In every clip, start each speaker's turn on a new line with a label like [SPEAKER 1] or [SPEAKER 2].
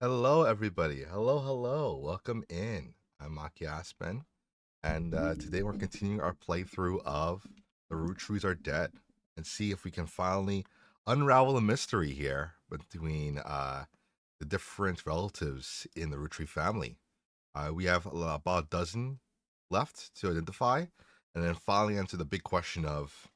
[SPEAKER 1] Hello, everybody. Hello, hello. Welcome in. I'm Aspen, and today we're continuing our playthrough of The Roottrees Are Dead and see if we can finally unravel the mystery here between the different relatives in the Roottree family. We have about a dozen left to identify, and then finally answer the big question of,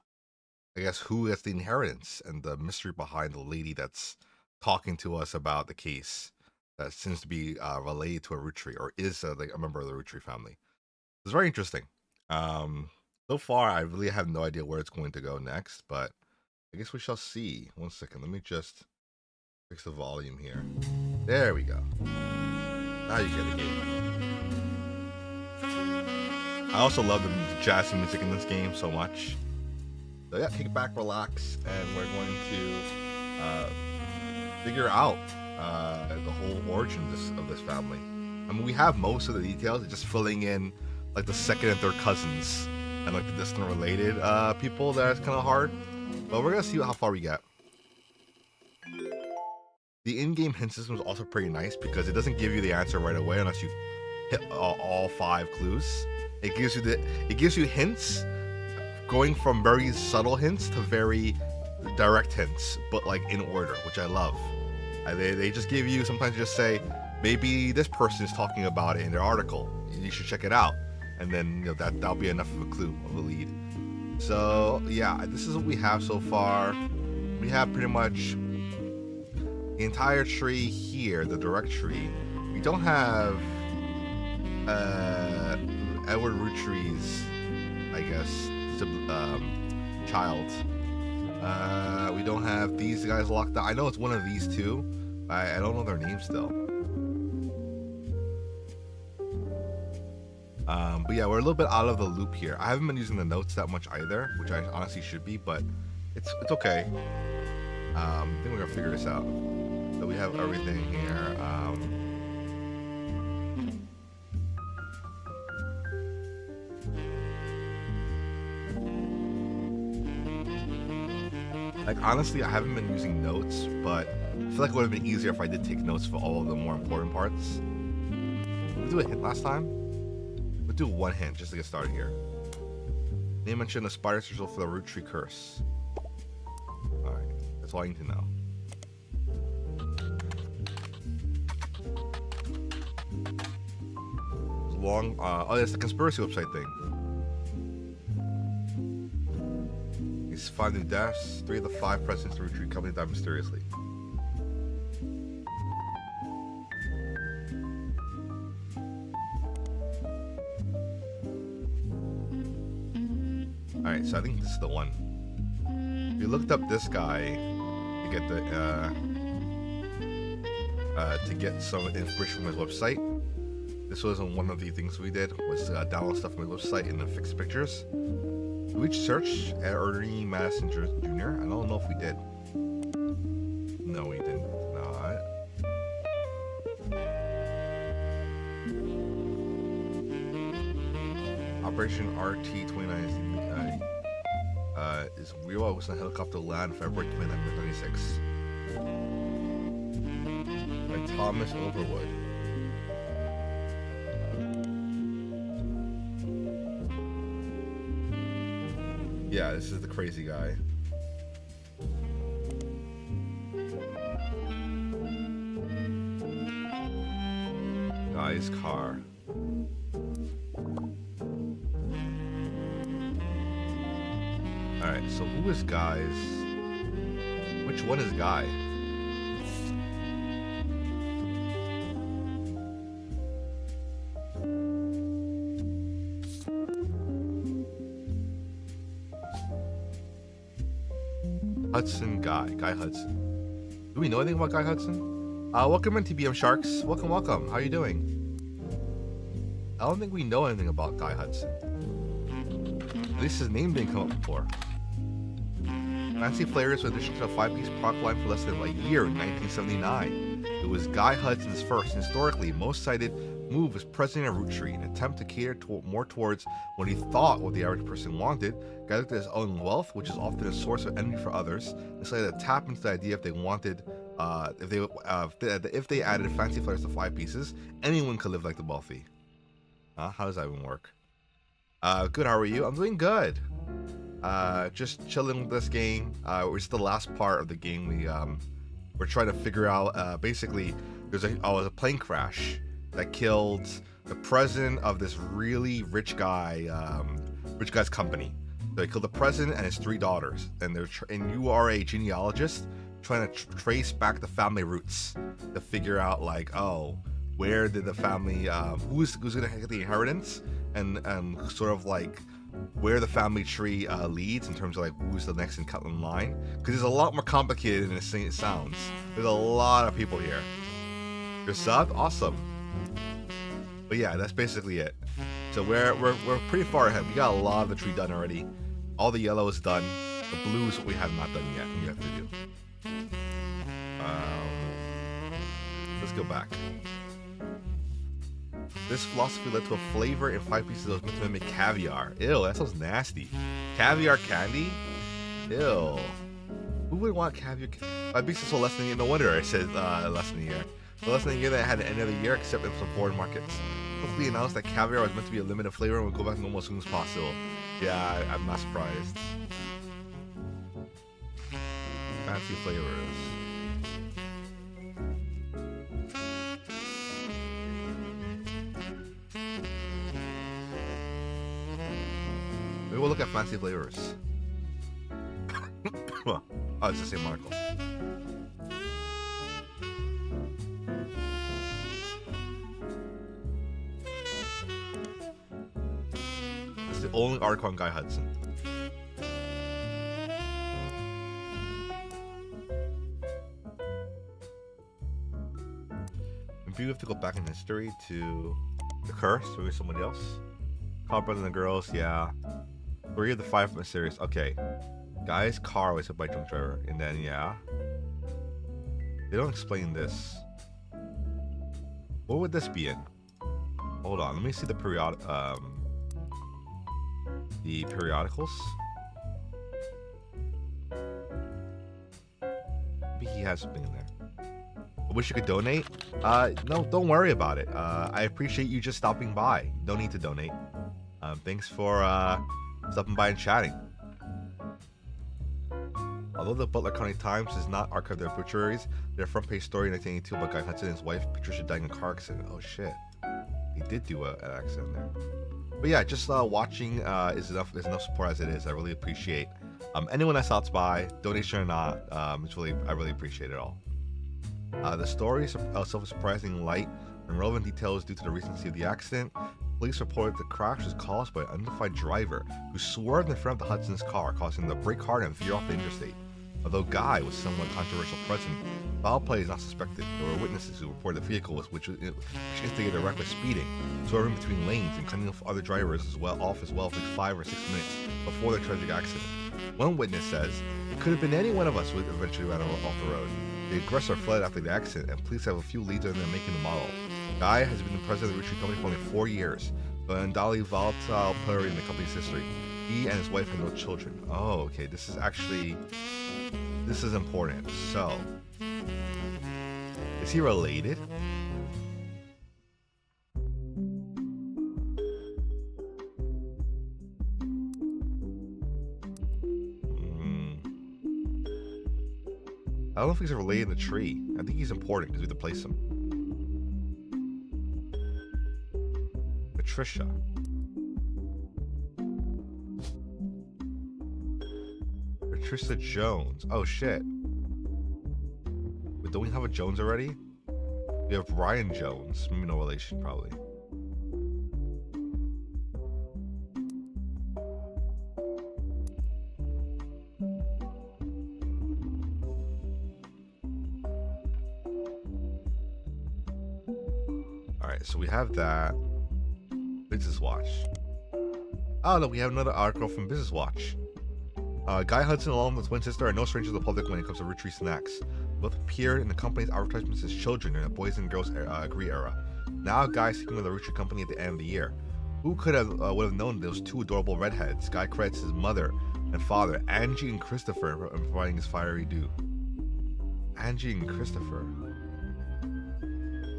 [SPEAKER 1] I guess, who gets the inheritance and the mystery behind the lady that's talking to us about the case that seems to be related to a root tree or is like a member of the root tree family. It's very interesting. Um, so far, I really have no idea where it's going to go next, but I guess we shall see. One second, let me just fix the volume here. There we go. Now you get the game. I also love the jazzy music in this game so much. So yeah, kick back, relax, and we're going to figure out the whole origin of this family. I mean, we have most of the details, just filling in like the second and third cousins and like the distant related people. That's kind of hard, but we're gonna see how far we get. The in-game hint system is also pretty nice because it doesn't give you the answer right away unless you hit all 5 clues. It gives you hints, going from very subtle hints to very direct hints, but like in order, which I love. They just give you, sometimes just say, maybe this person is talking about it in their article. You should check it out. And then that'll be enough of a clue of a lead. So yeah, this is what we have so far. We have pretty much the entire tree here, the direct tree. We don't have Edward Roottrees, I guess, child. We don't have these guys locked out. I know it's one of these two. I don't know their names still. But yeah, we're a little bit out of the loop here. I haven't been using the notes that much either, which I honestly should be, but it's okay. I think we're gonna figure this out. So we have everything here. Like, honestly, I haven't been using notes, but I feel like it would have been easier if I did take notes for all of the more important parts. Did we do a hint last time? We'll do one hint just to get started here. They mentioned the spider sigil for the root tree curse. Alright, that's all I need to know. Long, oh, that's the conspiracy website thing. 5 new deaths, 3 of the 5 presidents of the retreat company died mysteriously. Alright, so I think this is the one. We looked up this guy to get the to get some information from his website. This was one of the things we did, was download stuff from his website and then fix pictures. Did we search at Ernie Madison Jr.? I don't know if we did. No, we did not. Operation RT-29 is real. It was a helicopter land February 29, 1996. By Thomas Overwood. Yeah, this is the crazy guy. Guy's car. Alright, so who is Guy's? Which one is Guy? Hudson Guy Hudson. Do we know anything about Guy Hudson? Welcome in TBM Sharks. Welcome. How are you doing? I don't think we know anything about Guy Hudson. At least his name didn't come up before. Fancy flavors with addition to a 5-piece product line for less than a year in 1979. It was Guy Hudson's first, and historically most cited, move as president of Roottrees, an attempt to cater more towards what he thought what the average person wanted. Guy looked at his own wealth, which is often a source of envy for others, and decided to tap into the idea if they wanted if they added fancy flares to 5 pieces, anyone could live like the wealthy. How does that even work? Good. How are you? I'm doing good. Just chilling with this game. It's the last part of the game. We're trying to figure out. Basically, there's a plane crash that killed the president of this really rich guy's company. So they killed the president and his 3 daughters, and you are a genealogist trying to trace back the family roots to figure out like, oh, where did the family, who's gonna get the inheritance, and sort of like where the family tree leads in terms of like who's the next in line, because it's a lot more complicated than it sounds. There's a lot of people here. You're subbed? Awesome. But yeah, that's basically it. So we're pretty far ahead. We got a lot of the tree done already. All the yellow is done. The blue is what we have not done yet. We have to do. Let's go back. This philosophy led to a flavor in 5 pieces that was meant to mimic caviar. Ew, that sounds nasty. Caviar candy? Ew. Who would want caviar? 5 pieces sold less than a year. No wonder I said less than a year. The less than a year that had at the end of the year, except in some foreign markets. Hopefully announced that caviar was meant to be a limited flavor and will go back to normal as soon as possible. Yeah, I'm not surprised. Fancy flavors. Maybe we'll look at fancy flavors. Oh, it's the same article. It's the only article on Guy Hudson. Maybe we have to go back in history to the curse, maybe somebody else. Call Brother and the Girls, yeah. 3 of the 5 mysterious. Okay. Guy's car was hit by a drunk driver. And then, yeah. They don't explain this. What would this be in? Hold on. Let me see the periodicals. Maybe he has something in there. I wish you could donate. No, don't worry about it. I appreciate you just stopping by. No need to donate. Thanks for stopping by and chatting. Although the Butler County Times does not archive their obituaries, their front page story in 1982 about Guy Hudson and his wife Patricia dying in a car accident. Oh shit, he did do an accident there. But yeah, just watching is enough support as it is. I really appreciate anyone that stops by, donation or not. I really appreciate it all. The story is self-surprising light and relevant details due to the recency of the accident. Police reported the crash was caused by an unidentified driver who swerved in front of the Hudson's car, causing them to brake hard and veer off the interstate. Although Guy was somewhat controversial present, foul play is not suspected. There were witnesses who reported the vehicle which instigated a reckless speeding, swerving between lanes and cutting off other drivers off as well for 5 or 6 minutes before the tragic accident. One witness says, "It could have been any one of us who eventually ran off the road. The aggressor fled after the accident, and police have a few leads on them making the model. Guy has been the president of the Roottrees company for only 4 years, but an undoubtedly volatile player in the company's history. He and his wife had no children." Oh, okay, this is important. So, is he related? I don't know if he's related in the tree. I think he's important because we have to place him. Patricia. Patricia Jones. Oh shit. But don't we have a Jones already? We have Brian Jones. Maybe no relation, probably. Alright, so we have that. Business Watch. Oh, look, we have another article from Business Watch. Guy Hudson, along with his twin sister, are no strangers to the public when it comes to Roottrees snacks. Both appeared in the company's advertisements as children during the Boys and Girls Agree era. Now, Guy is sticking with the Roottrees company at the end of the year. Who would have known those 2 adorable redheads? Guy credits his mother and father, Angie and Christopher, in providing his fiery due. Angie and Christopher.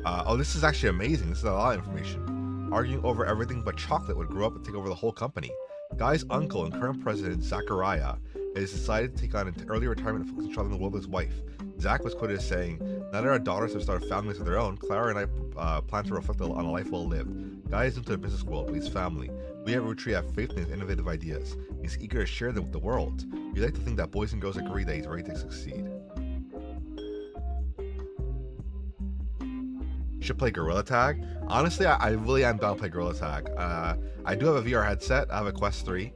[SPEAKER 1] Oh, this is actually amazing. This is a lot of information. Arguing over everything but chocolate would grow up and take over the whole company. Guy's uncle and current president, Zachariah, has decided to take on an early retirement and focus on controlling the world with his wife. Zach was quoted as saying, "Now that our daughters have started families of their own, Clara and I plan to reflect on a life well lived. Guy is into the business world, but he's family. We at Roottrees have faith in his innovative ideas. He's eager to share them with the world. We like to think that boys and girls agree that he's ready to succeed." Should play Gorilla Tag. Honestly, I really am down to play Gorilla Tag. I do have a VR headset. I have a Quest 3.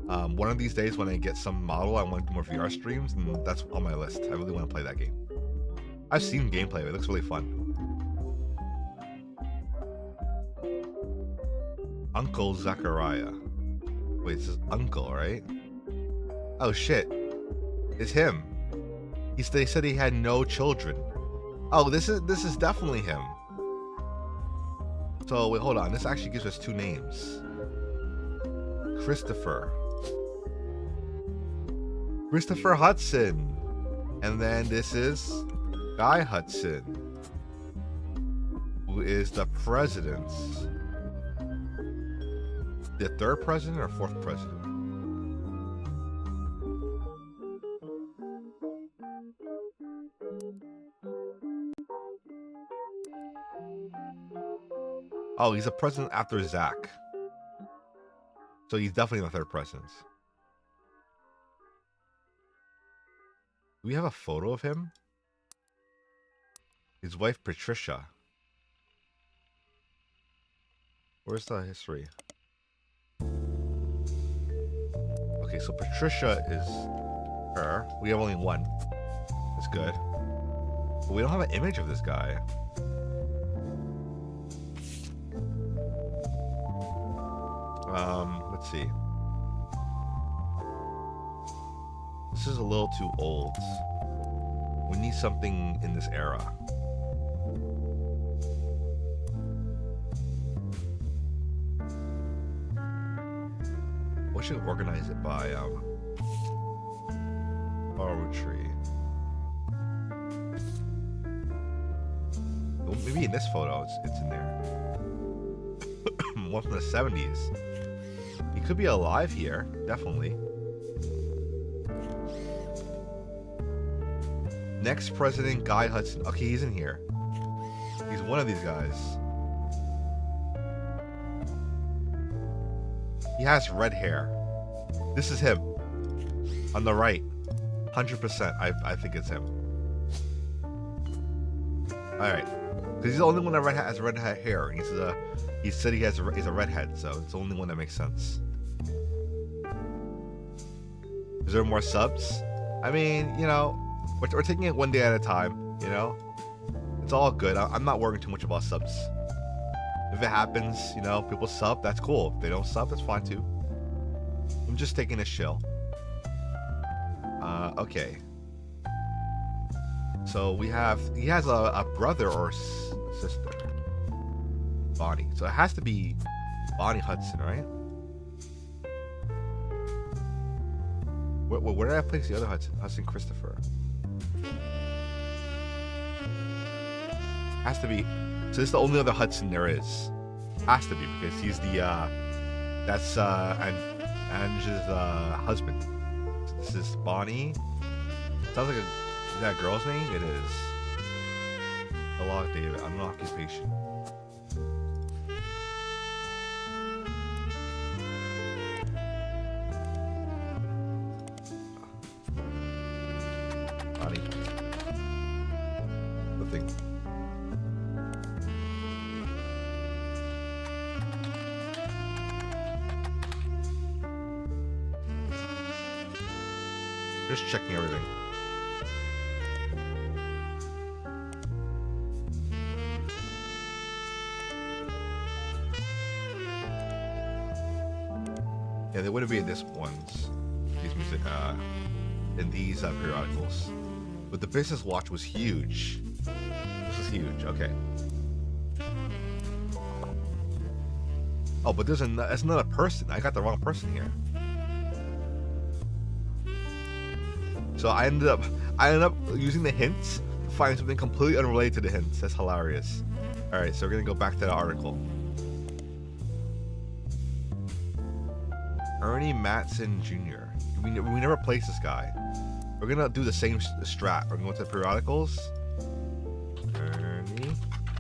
[SPEAKER 1] One of these days when I get some model, I want to do more VR streams, and that's on my list. I really want to play that game. I've seen gameplay. It looks really fun. Uncle Zachariah. Wait, this is uncle, right? Oh shit. It's him. They said he had no children. Oh, this is definitely him. So wait, hold on. This actually gives us two names. Christopher Hudson. And then this is Guy Hudson, who is the president. The third president or fourth president? Oh, he's a president after Zach. So he's definitely the third president. Do we have a photo of him? His wife, Patricia. Where's the history? Okay, so Patricia is her. We have only one. That's good. But we don't have an image of this guy. Let's see. This is a little too old. We need something in this era. We should organize it by Roottrees. Well, maybe in this photo it's in there. One from the 70s. He could be alive here, definitely. Next president, Guy Hudson. Okay, he's in here. He's one of these guys. He has red hair. This is him. On the right. 100%. I think it's him. Alright. Because he's the only one that has red hair. And he said he's a redhead, so it's the only one that makes sense. Is there more subs? I mean, you know, we're taking it one day at a time, you know? It's all good. I'm not worrying too much about subs. If it happens, you know, people sub, that's cool. If they don't sub, that's fine too. I'm just taking a chill. Okay. So he has a brother or sister. Bonnie. So it has to be Bonnie Hudson, right? Where did I place the other Hudson? Hudson Christopher. Has to be. So this is the only other Hudson there is. Has to be because he's the that's Angie's husband. So this is Bonnie. Sounds like is that a girl's name? It is. Hello, David. I'm an occupation. Bonnie. Nothing. Just checking everything. Yeah, they wouldn't be in this ones. These music, in these periodicals. But the business watch was huge. This is huge. Okay. Oh, but that's another person. I got the wrong person here. So I ended up using the hints finding something completely unrelated to the hints. That's hilarious. All right, so we're gonna go back to the article. Ernie Matson Jr. We never placed this guy. We're gonna do the same strat. We're gonna go to periodicals. Ernie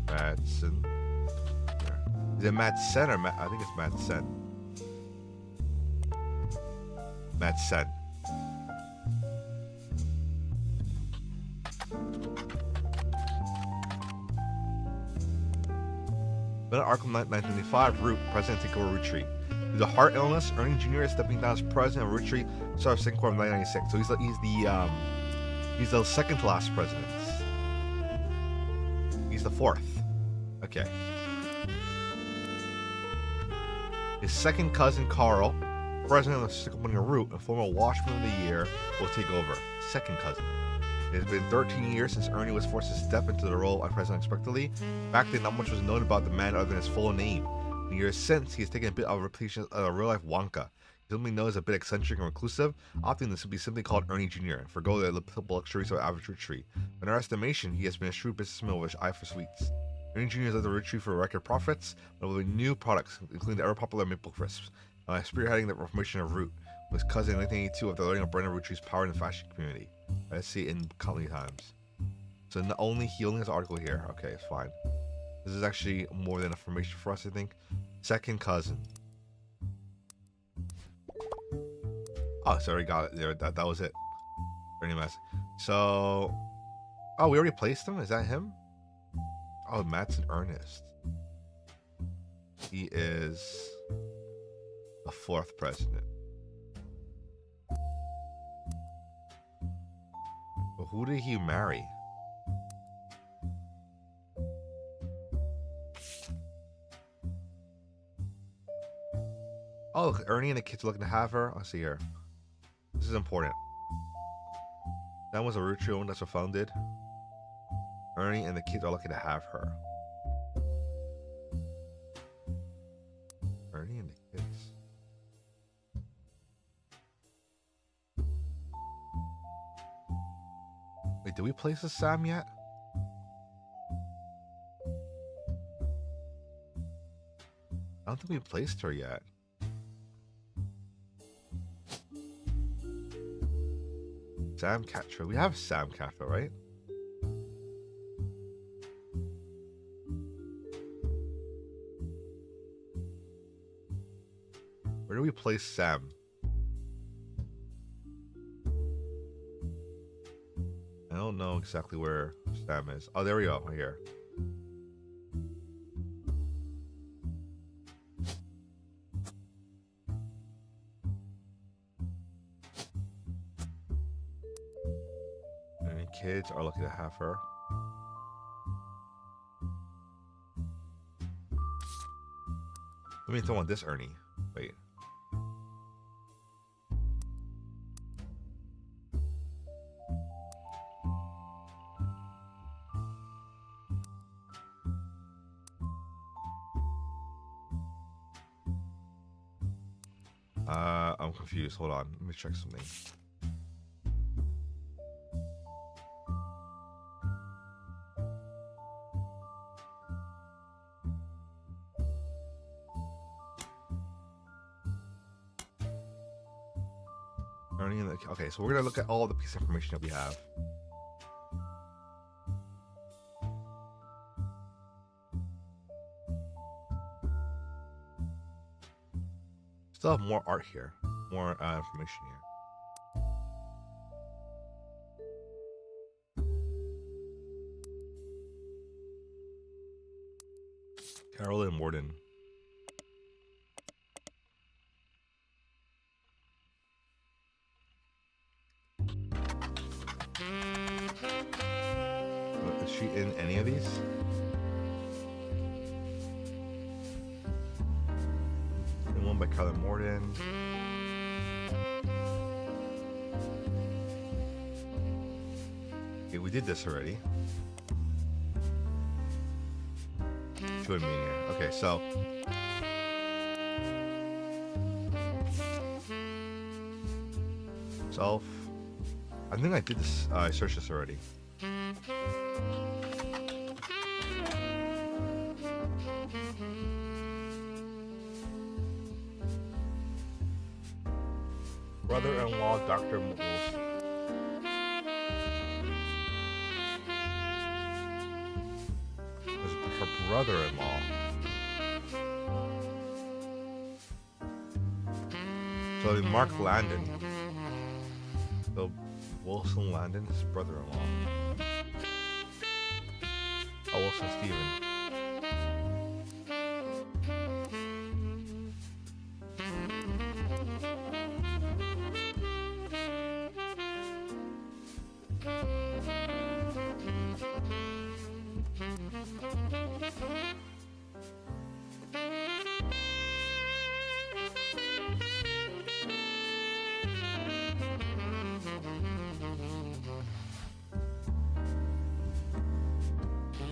[SPEAKER 1] Matson. Is it Matson or I think it's Matson. Matson. Then Arkham 1995, Root, President take over Roottrees. Due to heart illness, Ernie Jr. is stepping down as president of Roottrees, starting second quarter of 1996. So he's the second to last president. He's the fourth. Okay. His second cousin Carl, president of the company Root and former Watchman of the Year, will take over. Second cousin. It has been 13 years since Ernie was forced to step into the role of president unexpectedly. Back then, not much was known about the man other than his full name. In the years since, he has taken a bit of a reputation of a real-life Wonka. He's only known as a bit eccentric and reclusive, often to be simply called Ernie Jr., forgo the luxuries of average Roottrees. In our estimation, he has been a shrewd businessman with his eye for sweets. Ernie Jr. has led the Roottrees for record profits, but with new products, including the ever-popular Maple Crisps, spearheading the reformation of Root, with his cousin in 1982 after learning of Brendan Roottrees' power in the fashion community. I see it in countless times. So he only has an article here. Okay, it's fine. This is actually more than information for us, I think. Second cousin. Oh, so I already got it there. That was it. Very nice. So, oh, we already placed him? Is that him? Oh, Matson Ernest. He is the fourth president. But who did he marry? Oh, look, Ernie and the kids are looking to have her. I'll see here. This is important. That was a Roottrees woman that's founded. Ernie and the kids are lucky to have her. Ernie and the kids. Wait, did we place a Sam yet? I don't think we placed her yet. Sam Catcher. We have Sam Catcher, right? Where do we place Sam? I don't know exactly where Sam is. Oh, there we go. Right here. And kids are lucky to have her. Let me throw on this Ernie. Wait. I'm confused. Hold on. Let me check something. Okay, so we're gonna look at all the piece of information that we have. Still have more art here, more information here. Carolyn Morden. Is she in any of these? And one by Carolyn Morden. Okay, we did this already. She wouldn't be in here. Okay, so self. I think I did this. I searched this already. Brother-in-law, Dr. Wilson. Was her brother-in-law. So Mark Landon. So Wilson Landon, his brother-in-law. Oh, Wilson Stephen.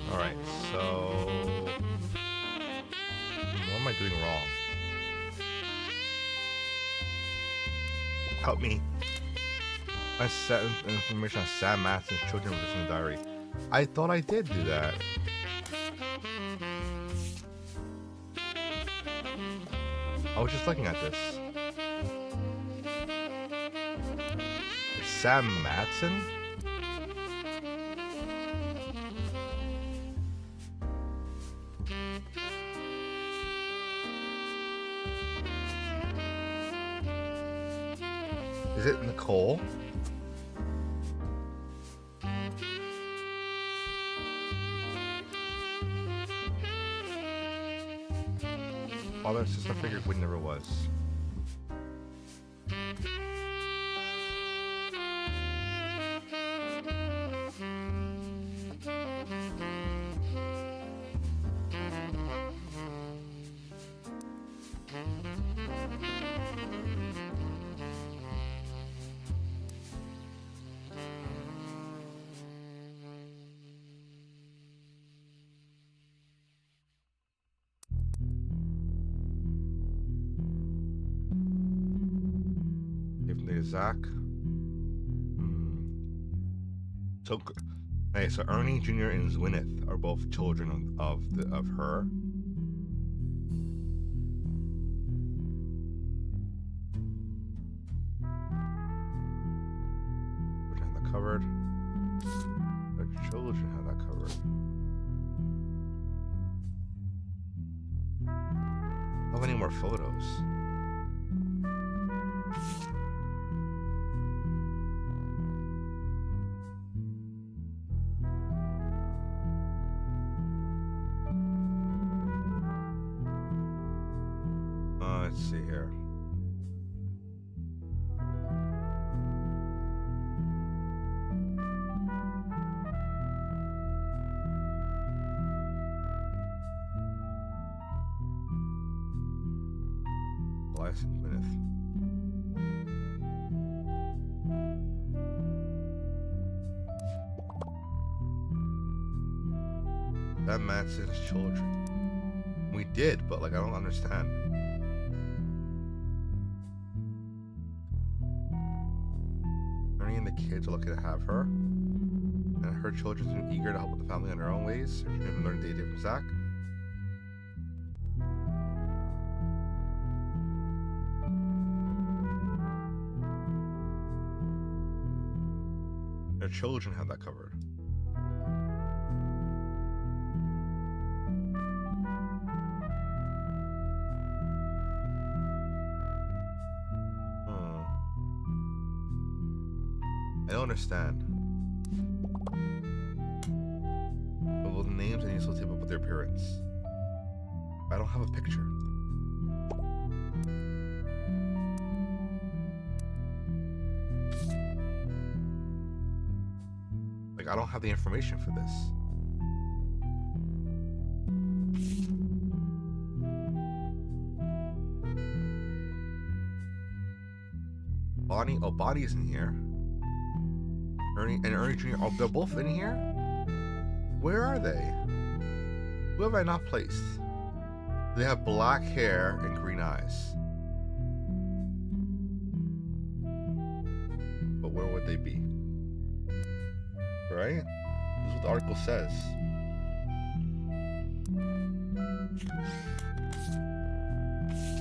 [SPEAKER 1] Alright, so what am I doing wrong? Help me. I set information on Sam Matson's children with in the diary. I thought I did do that. I was just looking at this. Sam Matson? Is it Nicole? Father and sister figured we never was. Zach. So, hey, so Ernie Jr. and Zwyneth are both children of her. Children have that covered. The children have that covered. I don't have any more photos. Let's see here. License minute. That man said his children. We did, but like I don't understand. And the kids are lucky to have her, and her children seem eager to help with the family in their own ways. Her children learn day to day from Zach. Their children have that covered. I don't understand. Well, the names I need to table with their appearance. I don't have a picture. Like, I don't have the information for this. Bonnie, oh, Bonnie's in here. Ernie and Ernie Jr. Oh, they're both in here? Where are they? Who have I not placed? They have black hair and green eyes. But where would they be? Right? This is what the article says.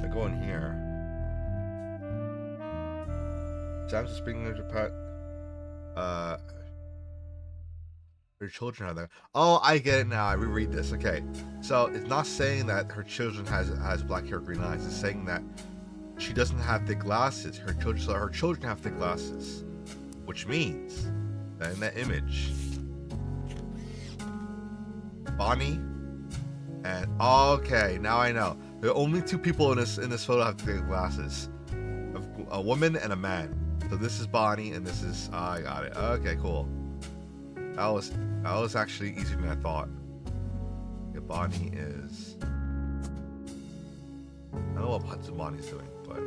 [SPEAKER 1] I go in here. Sam's speaking to Pat. Her children have that. Oh, I get it now. I reread this. Okay, so it's not saying that her children has black hair, green eyes. It's saying that she doesn't have thick glasses. Her children have thick glasses, which means that in that image, Bonnie and okay, now I know. There are only two people in this photo have thick glasses, a woman and a man. So this is Bonnie and this is I got it. Okay, cool. That was actually easier than I thought. Okay, Bonnie is. I don't know what Hudson Bonnie's doing, but.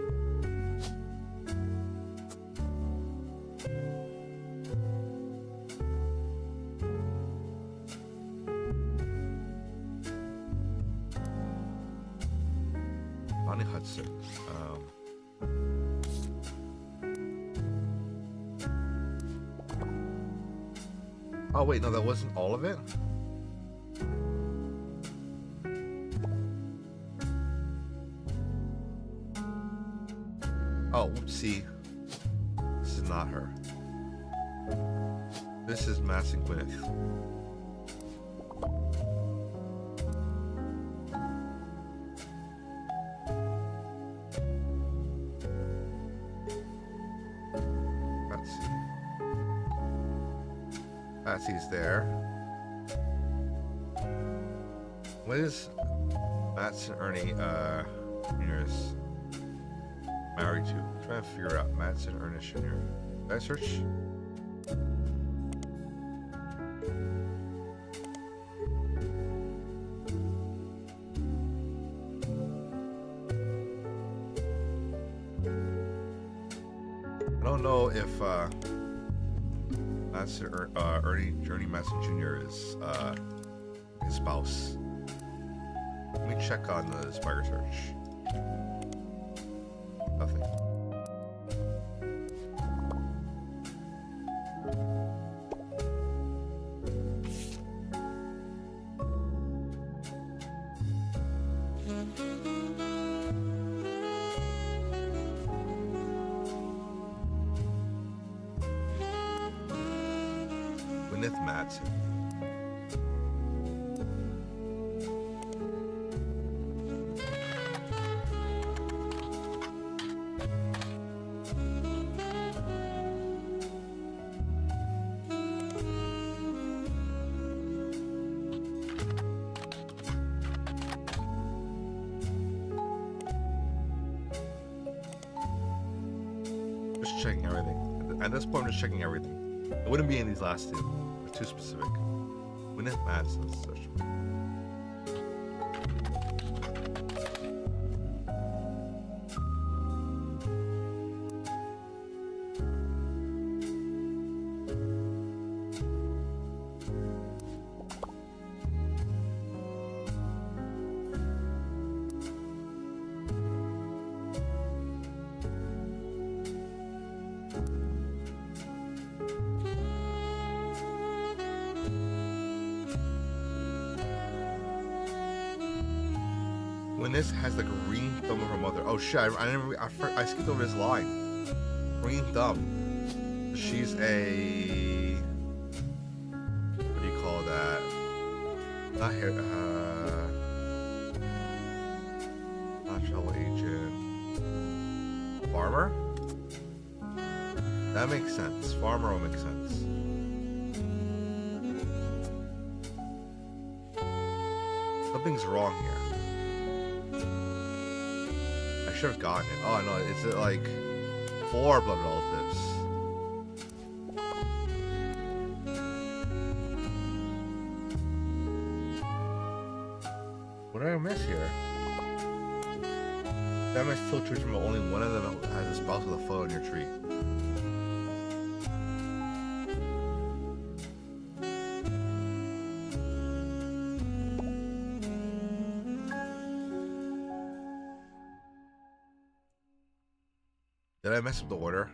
[SPEAKER 1] Bonnie Hudson. Oh wait, no, that wasn't all of it? Oh, whoopsie. This is not her. This is Mass and Gwyneth. Patsy's there. What is Matt's and Ernie Jr.'s married to? I'm trying to figure out Matt's and Ernest Jr. Did I search? I don't know if Ernie Madsen Jr. is his spouse. Let me check on the Spider search. Nothing. Gwyneth Madsen. Just checking everything. At this point, I'm just checking everything. It wouldn't be in these last two. They're too specific. Gwyneth Madsen's search. Gwyneth has the green thumb of her mother. Oh shit! I skipped over this line. Green thumb. She's a. What do you call that? Not hair. Not travel agent. Farmer. That makes sense. Farmer will make sense. Something's wrong here. I should have gotten it. Oh no, is it like 4 blood relatives? What did I miss here? That might still choose from only one of them has a spouse with a photo in your tree. Did I mess up the order?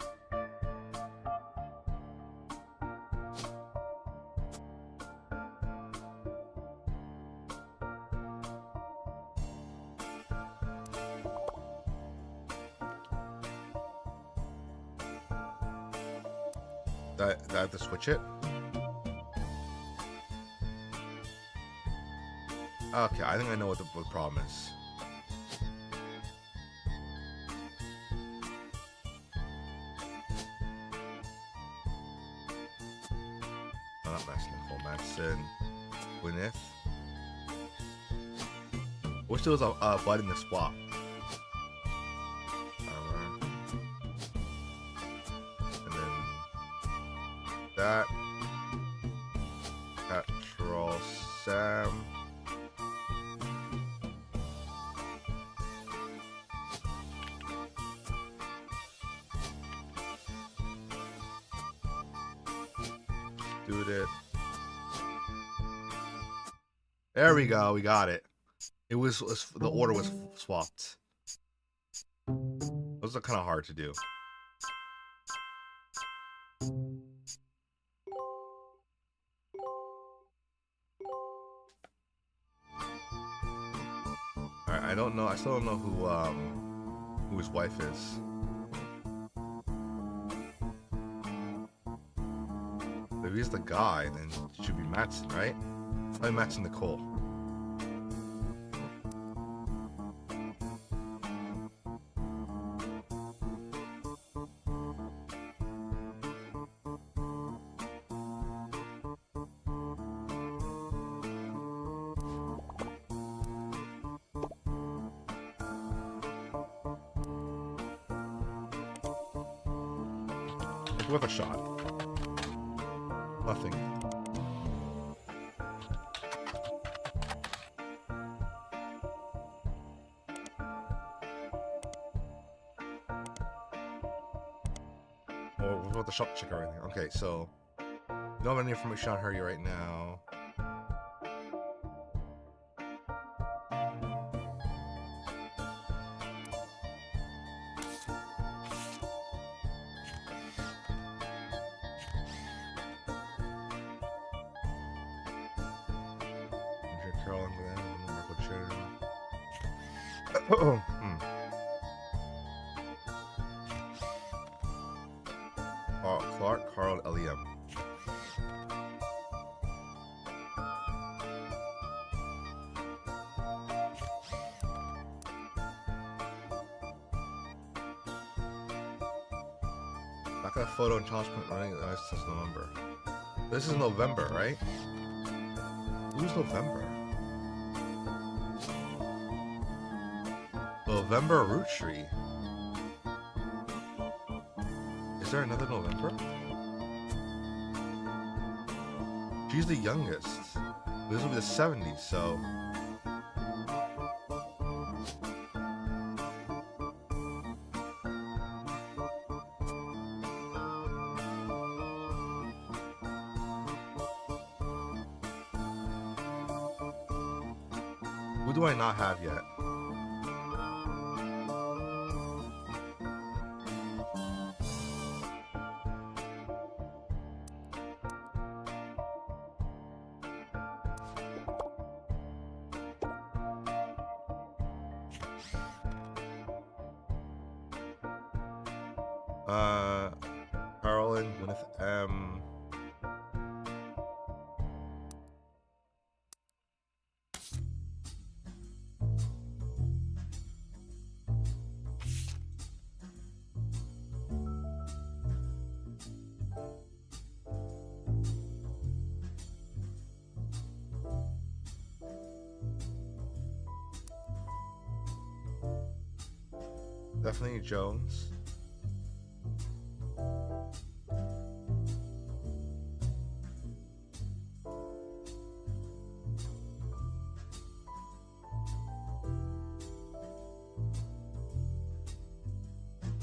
[SPEAKER 1] That I have to switch it? Okay, I think I know what the problem is. No, not Max Nicole, Maxon. Gwyneth. Wish there was a button to swap. And then that. Patrol Sam. Do it. There we go. We got it. It was the order was swapped. Those are kind of hard to do. Alright, I don't know. I still don't know who his wife is. If he's the guy, then it should be Matson, right? Probably Matson Nicole. It's worth a shot. Nothing. Well, with the shop check everything. Okay, so don't have any information on her right now. Carolyn Glenn, Clark, Carl, L.E.M. Back of the photo and challenge point running since November. This is November, right? Who's November? November Roottrees. Is there another November? She's the youngest. This will be the 70s, so. Who do I not have yet? Carolyn with M. Definitely Jones.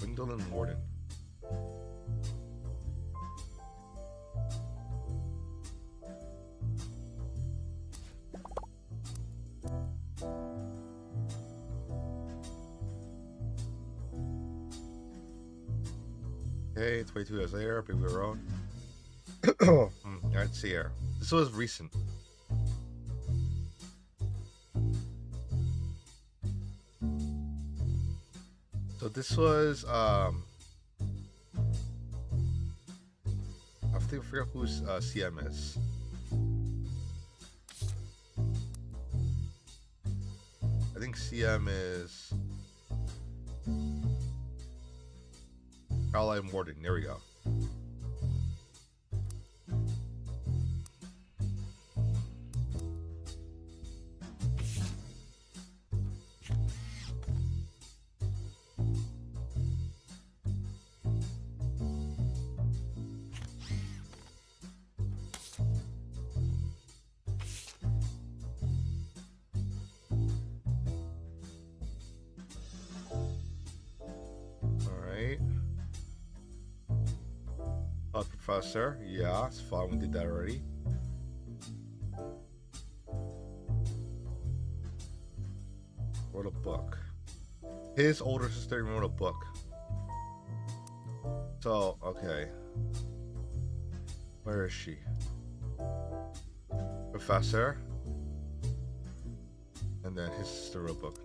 [SPEAKER 1] Wendell and Warden. Okay, 22 years later, people were wrong. Let's see here. This was recent. So this was forget who CM is. I think CM is Caroline Morton. There we go. Professor, yeah, it's fine. We did that already. Wrote a book. His older sister wrote a book. So, okay. Where is she? Professor. And then his sister wrote a book.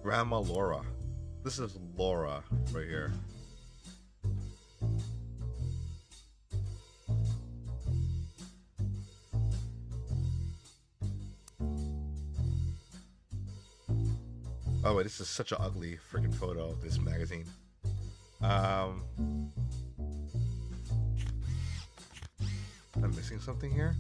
[SPEAKER 1] Grandma Laura. This is Laura right here. Oh wait, this is such an ugly freaking photo of this magazine. I'm missing something here.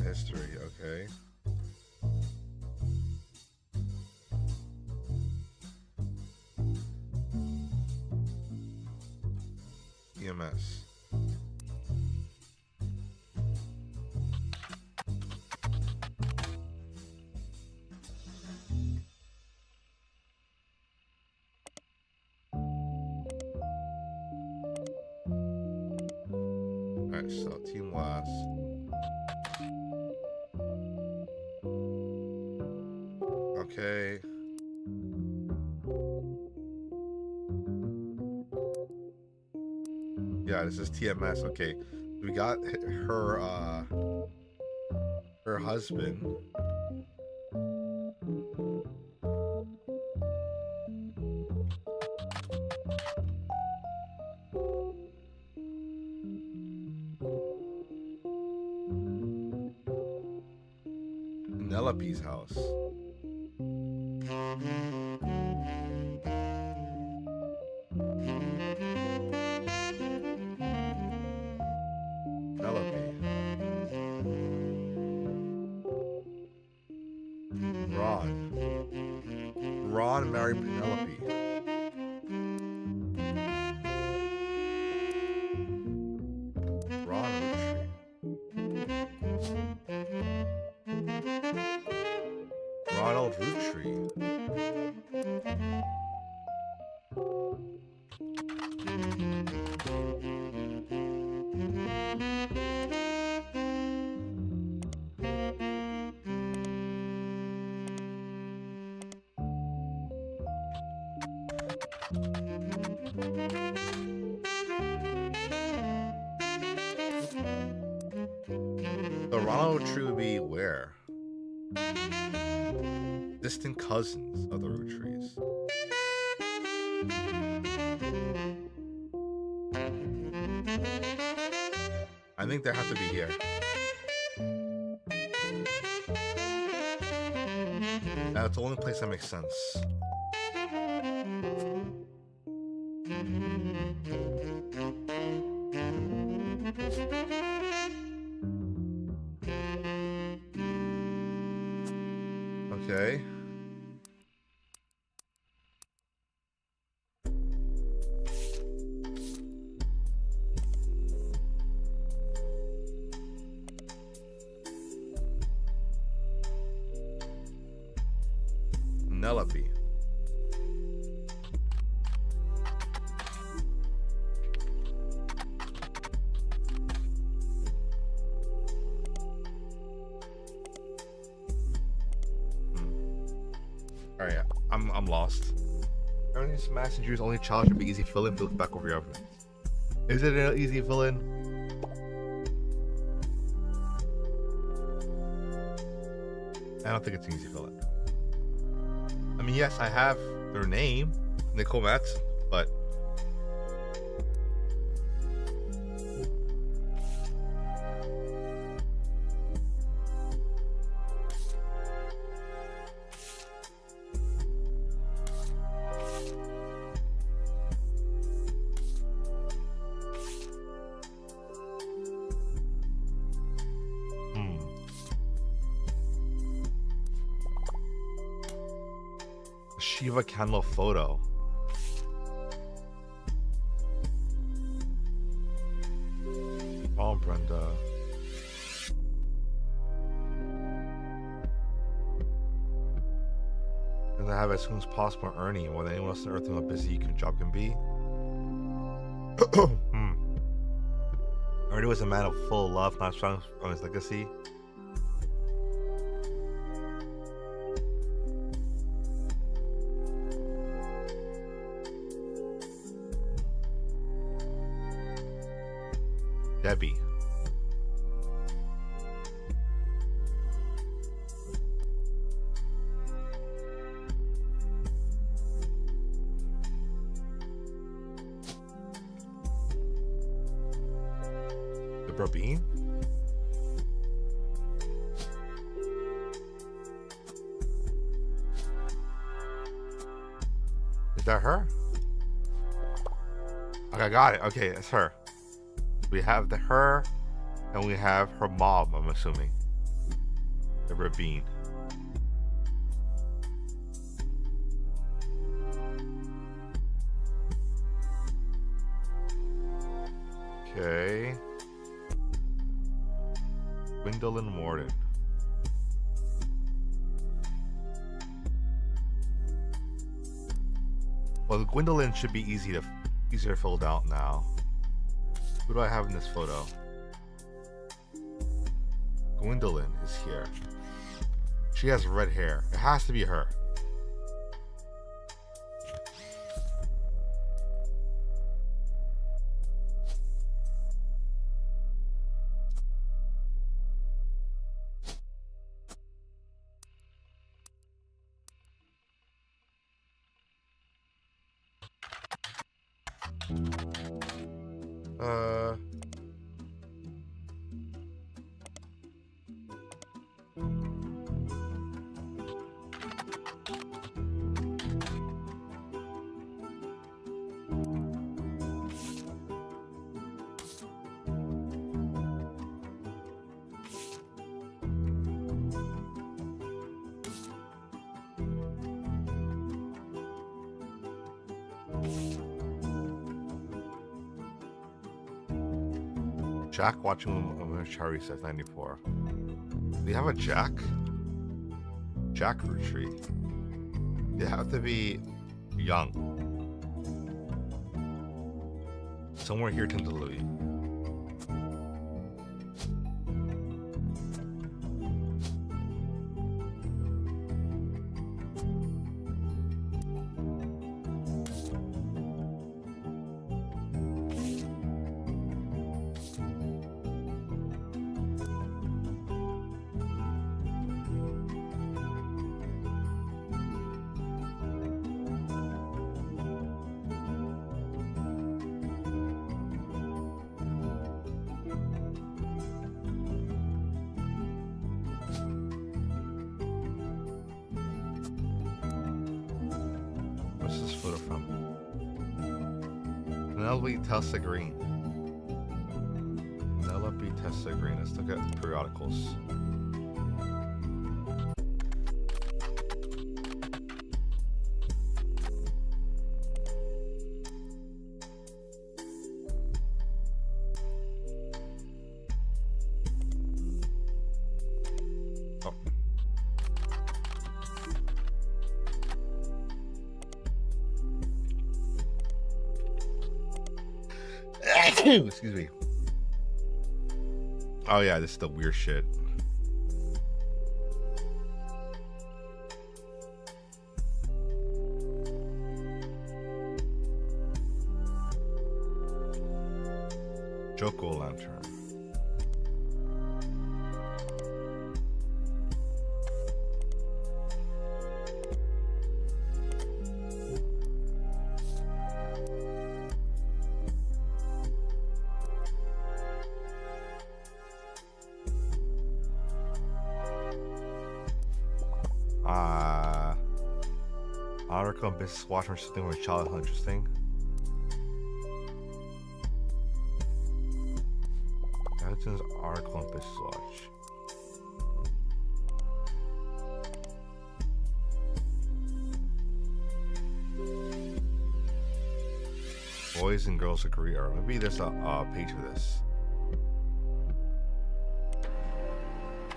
[SPEAKER 1] History, okay. EMS. Alright, so team last. Okay. Yeah, this is TMS. Okay. We got her husband. Penelope's house. Ron married Penelope. Ron Roottrees. Ronald Roottrees. The Ronald Roottrees would be where? Distant cousins of the Roottrees. I think they have to be here. That's the only place that makes sense. Okay. Penelope. All right, I'm lost. Ernest Massenger's only challenge would be easy fill-in. Look back over your evidence. Is it an easy fill-in? I don't think it's an easy fill-in. I mean, yes, I have their name, Nicole Matson, but Shiva Candle photo. Oh, Brenda. And I have as soon as possible Ernie. More than anyone else on earth, how busy your job can be. Ernie was a man of full love, not strong on his legacy. Debbie. Deborah Bean? Is that her? Okay, I got it. Okay, it's her. We have her, and we have her mom, I'm assuming. Deborah Bean. Okay. Gwendolyn Morden. Well, Gwendolyn should be easier filled out now. Who do I have in this photo? Gwendolyn is here. She has red hair. It has to be her. Jack watching when Charlie says 94. Do you have a Jack? Jack Roottrees. They have to be young. Somewhere here, Tinta Louie. What's this photo from? Penelope Tessa Green. Penelope Tessa Green. Let's look at periodicals. Excuse me. Oh yeah, this is the weird shit. Jack-o'-lantern. Article on Business Watch or something with child interesting. Addison's article on Business Watch. Boys and girls agree, or maybe there's a page for this.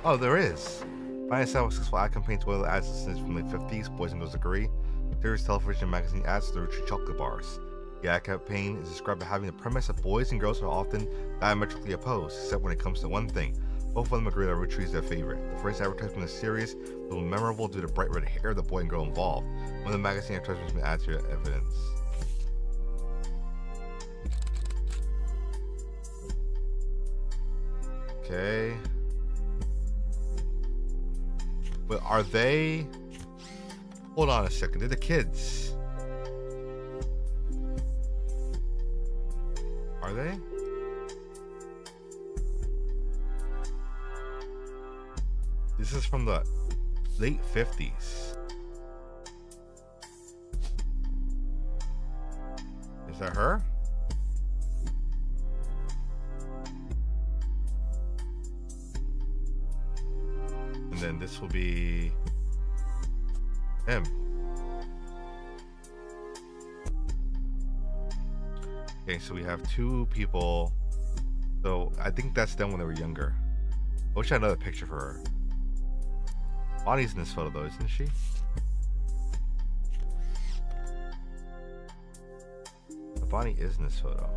[SPEAKER 1] Oh, there is. Find several successful ad campaigns, whether ads since from the 50s, Boys and Girls Agree, series, television, magazine ads to the Roottrees chocolate bars. The ad campaign is described as having the premise that boys and girls are often diametrically opposed, except when it comes to one thing. Both of them agree that Roottrees is their favorite. The first advertisement in the series was memorable due to the bright red hair of the boy and girl involved. One of the magazine advertisements been added to evidence. Okay. But are they... Hold on a second. They're the kids. Are they? This is from the late 50s. Is that her? And then this will be him. Okay, so we have two people. So I think that's them when they were younger. I wish I had another picture for her. Bonnie's in this photo though, isn't she? Bonnie is in this photo.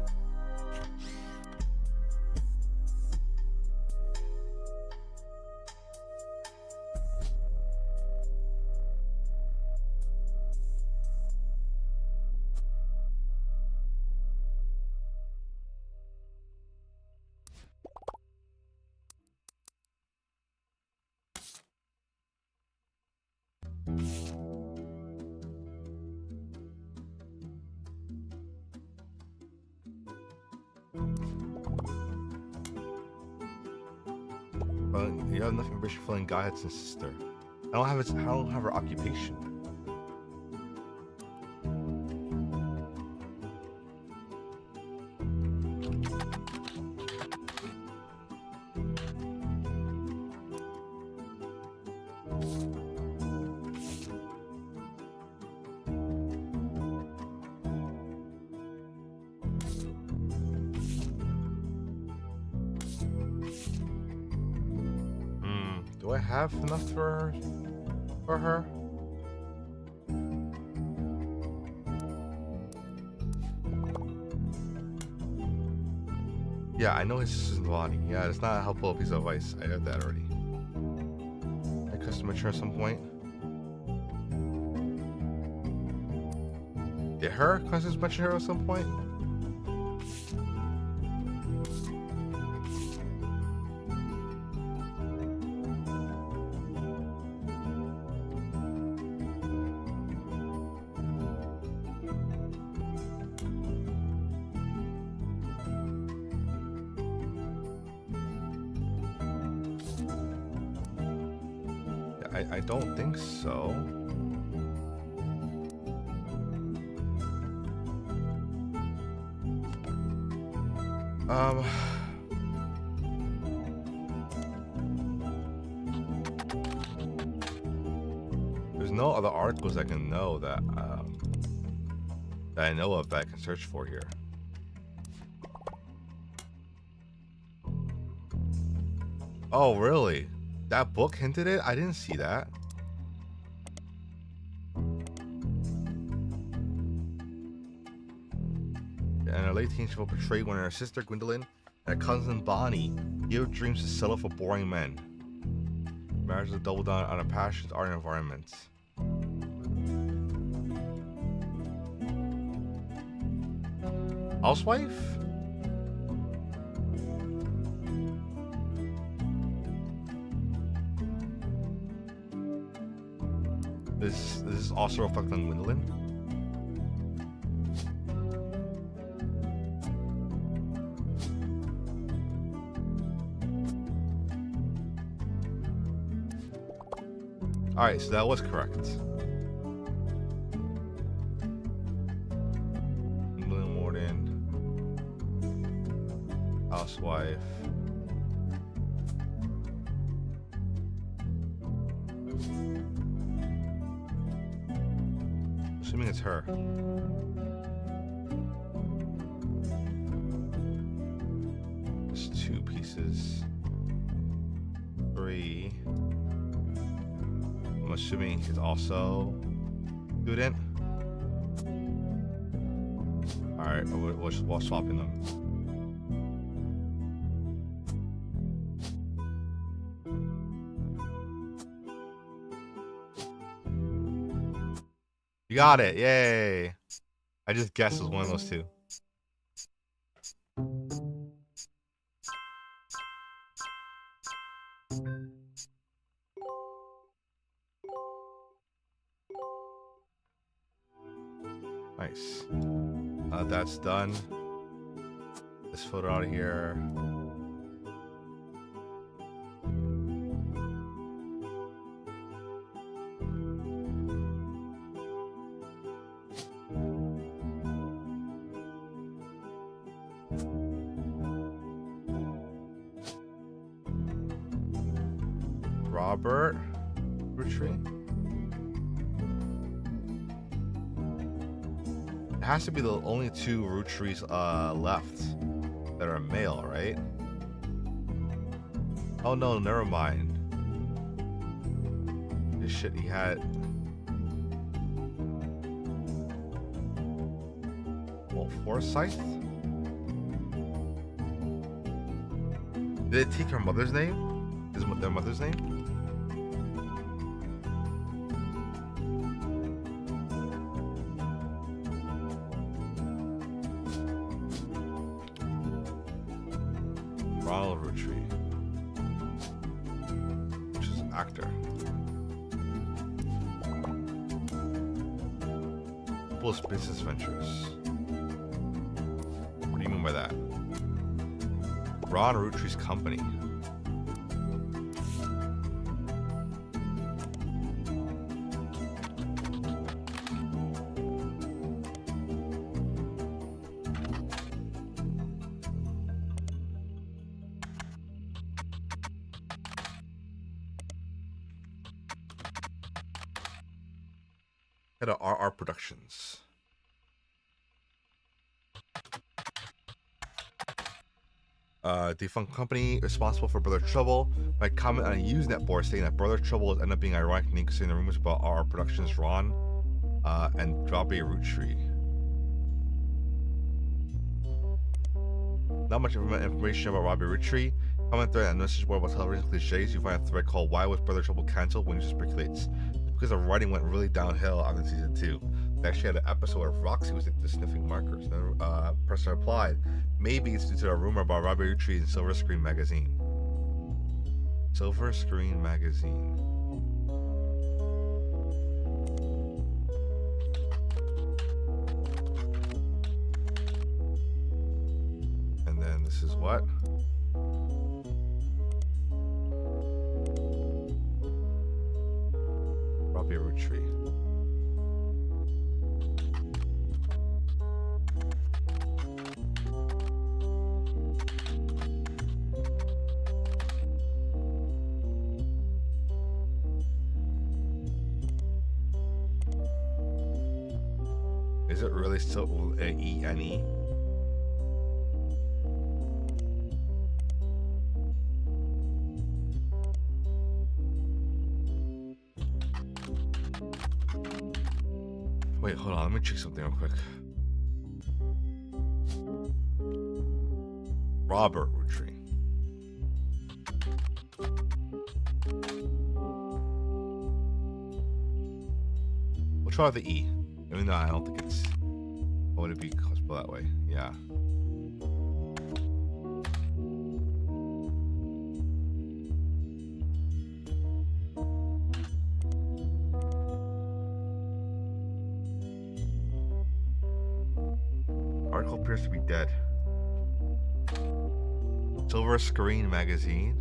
[SPEAKER 1] You have nothing but filling Godhead's sister. I don't have her occupation. Do I have enough for her? Yeah, I know his sister's body. Yeah, it's not a helpful piece of advice. I heard that already. I custom mature at some point. Did her custom mature at some point? I don't think so. There's no other articles I can know that I know of that I can search for here. Oh, really? That book hinted it? I didn't see that. And a late teen will portray when her sister Gwendolyn and her cousin Bonnie give dreams to settle for boring men. Marriage is a double down on her passions, art, and environments. Housewife? This is also reflected on Gwendolyn. Alright, so that was correct. Gwendolyn Warden. Housewife. Assuming it's her. There's 2 pieces. 3. I'm assuming he's also student. Alright, we're swapping them. You got it, yay! I just guessed it was one of those 2. Nice. That's done. This photo out of here. Robert Roottrees. It has to be the only 2 Roottrees left that are male, right? Oh no, never mind. This shit he had. Well, Forsyth? Did they take her mother's name? Is their mother's name? Ronald Roottrees, which is an actor. People's business ventures. What do you mean by that? Ron Roottrees' company. Head of RR Productions. Defunct company responsible for Brother Trouble might comment on a Usenet board stating that Brother Trouble has ended up being ironic and considering the rumors about RR Productions Ron and Robbie Roottrees. Not much information about Robbie Roottrees. Comment thread and message board about television cliches. You find a thread called "Why Was Brother Trouble Cancelled?" when it speculates. Because the writing went really downhill after season 2. They actually had an episode where Roxy was into sniffing markers. Then person replied, maybe it's due to a rumor about Robbie Roottrees in Silver Screen Magazine. Silver Screen Magazine. And then this is what? Robbie Roottrees. Is it really still E-N-E? Wait, hold on. Let me check something real quick. Robert Roottrees. We'll try the E. Even though I don't think it's... What would it be spelled that way? Yeah. article appears to be dead. Silver Screen magazine.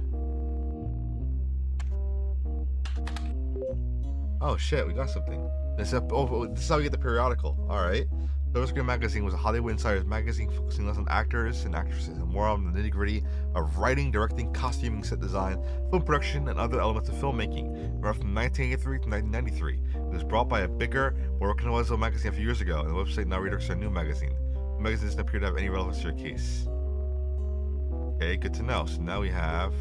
[SPEAKER 1] Oh shit, we got something. This is how we get the periodical. Alright. Silver Screen magazine was a Hollywood Insider's magazine focusing less on actors and actresses and more on the nitty-gritty of writing, directing, costuming, set design, film production, and other elements of filmmaking. Ran from 1983 to 1993. It was brought by a bigger, more recognizable magazine a few years ago, and the website now redirects to a new magazine. The magazine doesn't appear to have any relevance to your case. Okay, good to know. So now we have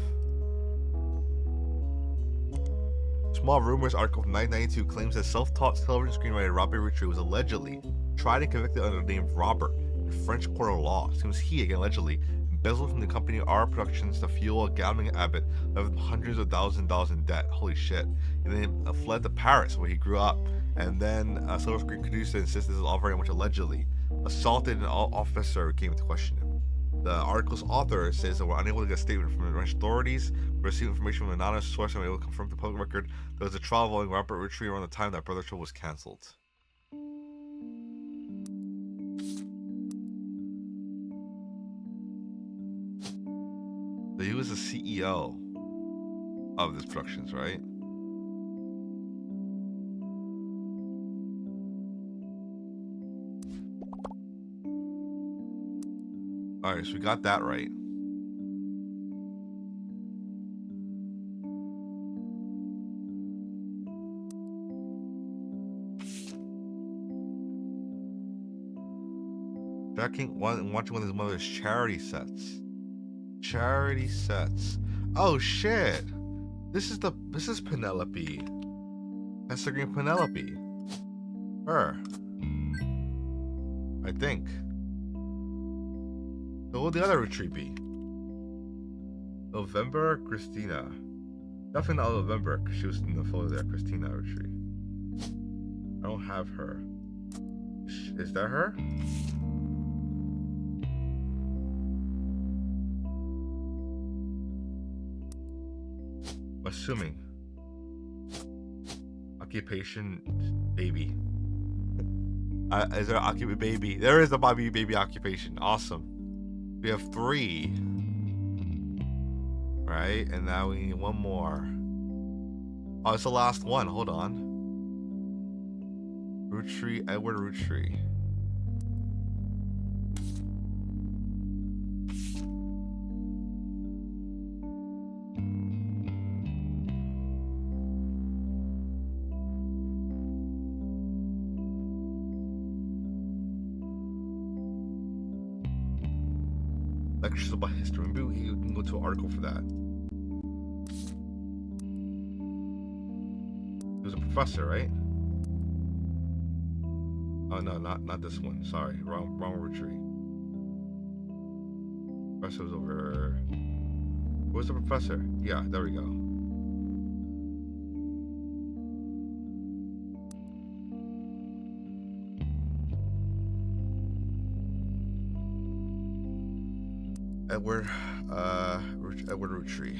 [SPEAKER 1] Small Rumors article from 1992 claims that self-taught television screenwriter Robert Roottrees was allegedly tried and convicted under the name Robert in French court of law. It seems he, again allegedly, embezzled from the company R Productions to fuel a gambling habit, left with hundreds of thousands of dollars in debt. Holy shit. And then fled to Paris, where he grew up. And then Silver Screen producer insisted this is all very much allegedly. Assaulted an officer who came to question him. The article's author says that we're unable to get a statement from the French authorities. We received information from an anonymous source and were able to confirm the public record there was a trial involving Robert Roottrees around the time that Brother Show was cancelled. So he was the CEO of this productions, right? Alright, so we got that right. Watching one of his mother's charity sets. Charity sets. Oh shit! This is Penelope. That's the green Penelope. Her. I think. So what would the other retreat be? November, Christina. Definitely not November, because she was in the photo there. Christina retreat. I don't have her. Is that her? Assuming. Occupation, baby. Is there occupation baby? There is a baby occupation. Awesome. We have 3. Right? And now we need one more. Oh, it's the last one. Hold on. Roottrees, Edward Roottrees. Lectures about history. Maybe you can go to an article for that. He was a professor, right? Oh no, not this one. Sorry, wrong Roottrees. Professor was over. Where's the professor? Yeah, there we go. Edward Roottrees.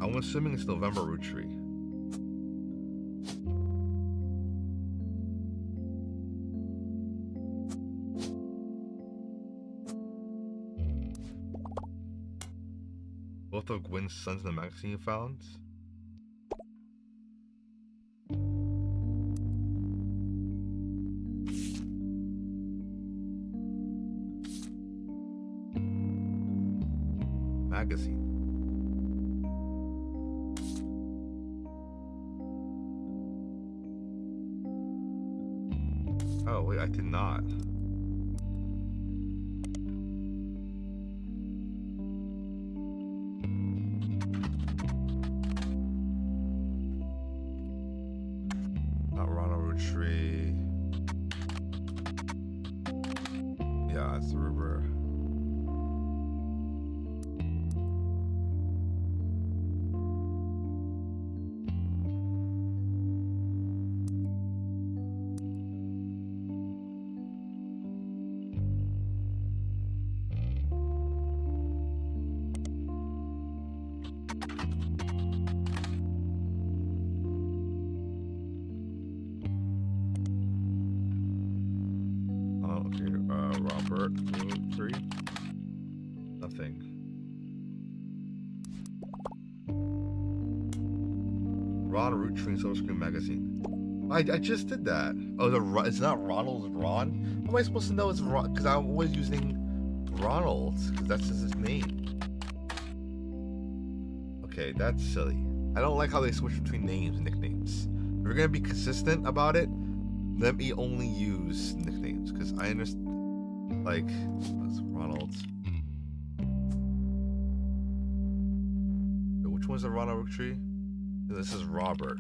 [SPEAKER 1] I'm assuming it's November Roottrees. Both of Gwen's sons in the magazine you found. Magazine. Oh wait, I did not. Not Ronald Roottrees. Yeah, it's the river. Robert Roottrees. Nothing. Ron Roottrees Silver Screen Magazine. I just did that. Oh, it's not Ronald, it's Ron? How am I supposed to know it's Ron? Because I'm always using Ronald, because that's just his name. Okay, that's silly. I don't like how they switch between names and nicknames. If you're gonna be consistent about it, let me only use nicknames, because I understand, like, that's Ronald. Which one's the Ronald Roottrees? This is Robert.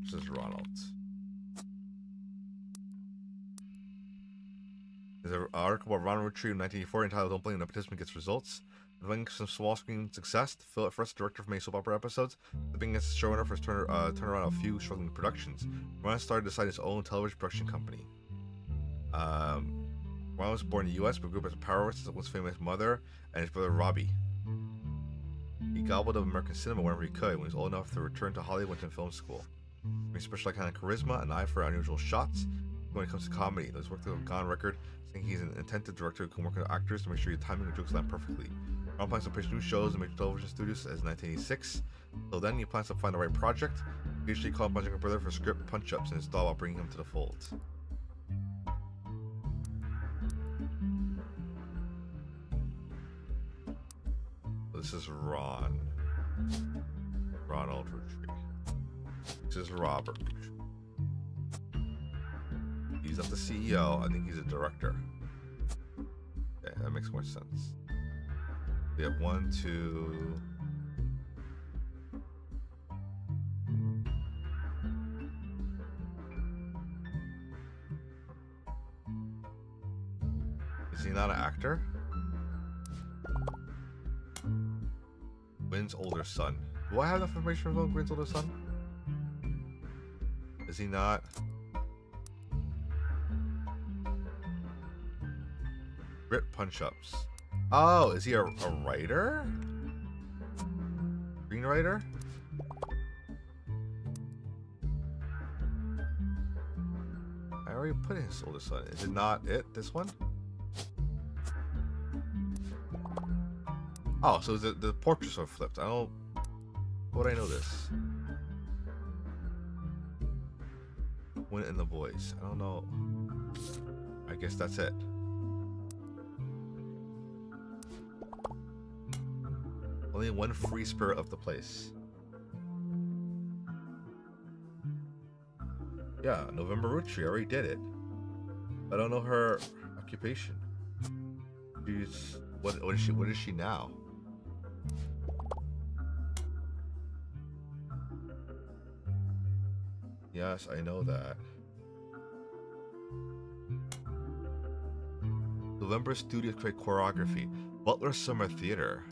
[SPEAKER 1] This is Ronald. There's an article about Ronald Roottrees in 1984 entitled "Don't Blame the Participant Gets Results." Having some small screen success, Philip first director for many soap opera episodes, being a showrunner for turn around a few struggling productions. Ron started to start his own television production company. Ron was born in the U.S. but grew up as a powerhouse with his famous mother and his brother Robbie. He gobbled up American cinema whenever he could. When he was old enough to return to Hollywood, went to film school. He special kind of charisma, an eye for unusual shots. When it comes to comedy, he's worked with Gone Record, saying he's an attentive director who can work with actors to make sure your timing and jokes land perfectly. Ron plans to pitch new shows in major television studios as 1986. So then he plans to find the right project. He usually called my younger brother for script punch-ups and his thought about bringing him to the fold. This is Ronald Roottrees. This is Robert. He's not the CEO. I think he's a director. Okay, that makes more sense. We have 1, 2. Is he not an actor? Wynn's older son. Do I have enough information about Wynn's older son? Is he not? Grit punch-ups. Oh, is he a writer? Screenwriter? I already put in his older son. Is it not it? This one? Oh, so the portraits are flipped. I don't... How would I know this? Win and the boys. I don't know. I guess that's it. Only one free spirit of the place. Yeah, November Roottrees. I already did it. I don't know her occupation. She's... What is she now? Yes, I know that. November Studio create choreography. Butler Summer Theater.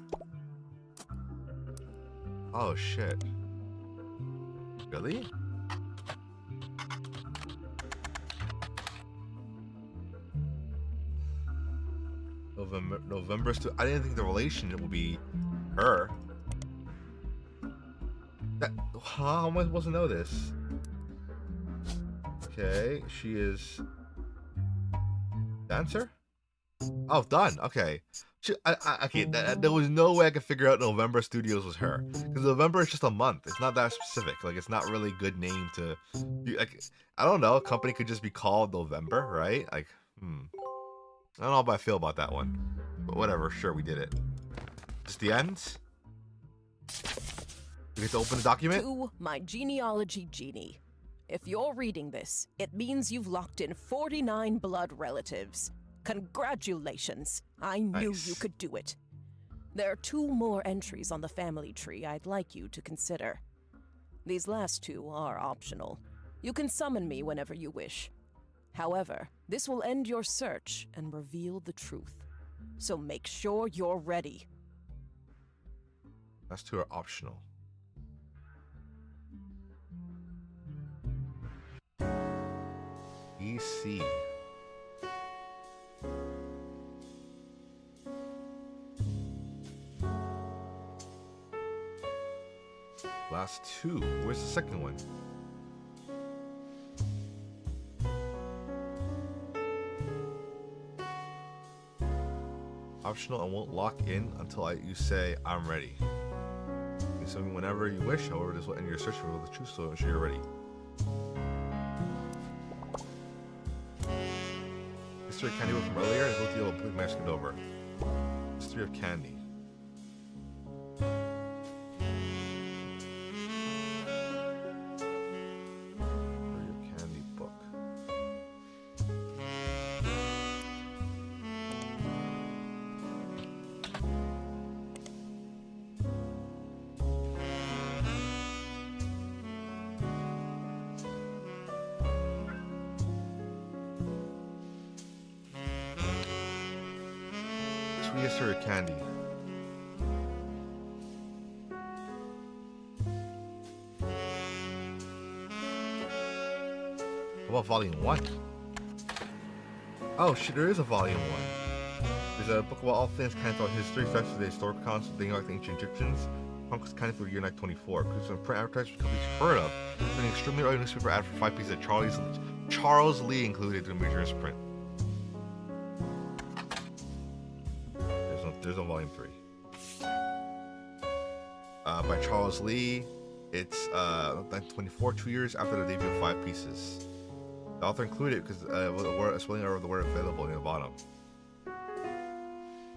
[SPEAKER 1] Oh shit. Really? November Studio. I didn't think the relationship would be her. How am I supposed to know this? Okay, she is dancer. Oh, done. Okay. Okay. There was no way I could figure out November Studios was her, because November is just a month. It's not that specific. Like, it's not really a good name to. Like, I don't know. A company could just be called November, right? Like, I don't know how I feel about that one, but whatever. Sure, we did it. Just the end. We get to open the document.
[SPEAKER 2] To my genealogy genie. If you're reading this, it means you've locked in 49 blood relatives. Congratulations. I knew you could do it. There are 2 more entries on the family tree I'd like you to consider. These last 2 are optional. You can summon me whenever you wish. However, this will end your search and reveal the truth. So make sure you're ready.
[SPEAKER 1] Last 2 are optional. EC. Last 2. Where's the second one? Optional and won't lock in until you say I'm ready. You can send me whenever you wish. However, this will end your search for the truth, so ensure you're ready. History of candy from earlier. I hope you'll believe my skipped over. History of candy. History of candy. How about volume 1? Oh shit, there is a volume 1. There's a book about all things candy throughout history, such as the historical accounts of dating like the ancient Egyptians. Conquest candy for the year 924. Because some print advertising companies you've heard of. It's an extremely early newspaper ad for 5 pieces that Charles Lee included in the major print. There's no volume 3. By Charles Lee. It's 924, 2 years after the debut of 5 pieces. The author included because a spelling error of the word available near the bottom.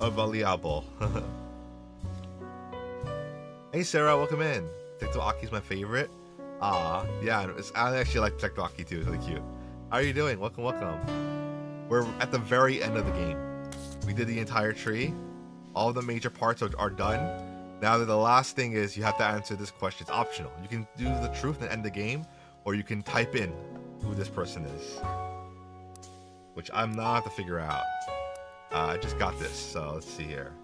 [SPEAKER 1] Available. Hey Sarah, welcome in. Detective Aki's my favorite. Yeah, I actually like Detective Aki too. It's really cute. How are you doing? Welcome, welcome. We're at the very end of the game. We did the entire tree. All the major parts are done. Now the last thing is you have to answer this question. It's optional. You can do the truth and end the game, or you can type in who this person is, which I'm not have to figure out. I just got this, so let's see here.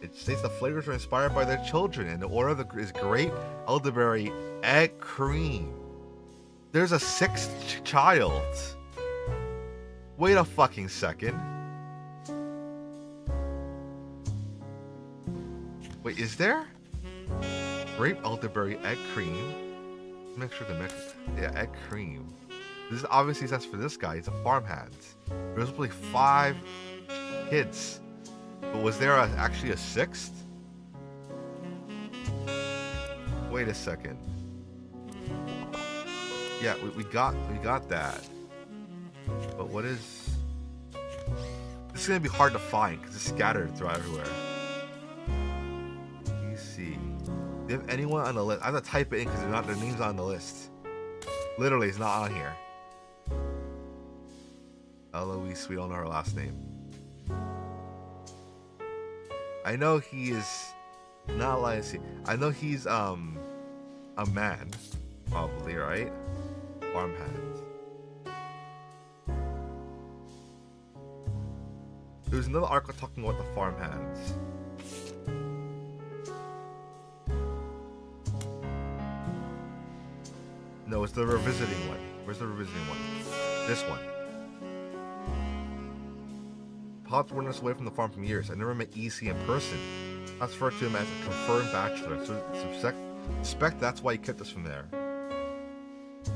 [SPEAKER 1] It states the flavors were inspired by their children, and the order is grape, elderberry, egg cream. There's a 6th child. Wait a fucking second. Wait, is there? Grape, elderberry, egg cream. Make sure to mix. Yeah, egg cream. This is obviously that's for this guy. He's a farmhand. There's probably 5 kids. But was there actually a 6th? Wait a second. Yeah, we got that. But what is? This is gonna be hard to find because it's scattered throughout everywhere. Let me see. Do you have anyone on the list? I have to type it in because their name's not on the list. Literally, it's not on here. Eloise, we don't know her last name. I know he is not like. I know he's a man, probably, right? Farmhand. There's another article talking about the farmhands. No, it's the revisiting one. Where's the revisiting one? This one. Pop's running us away from the farm for years. I never met EC in person. I referred to him as a confirmed bachelor, so suspect that's why he kept us from there.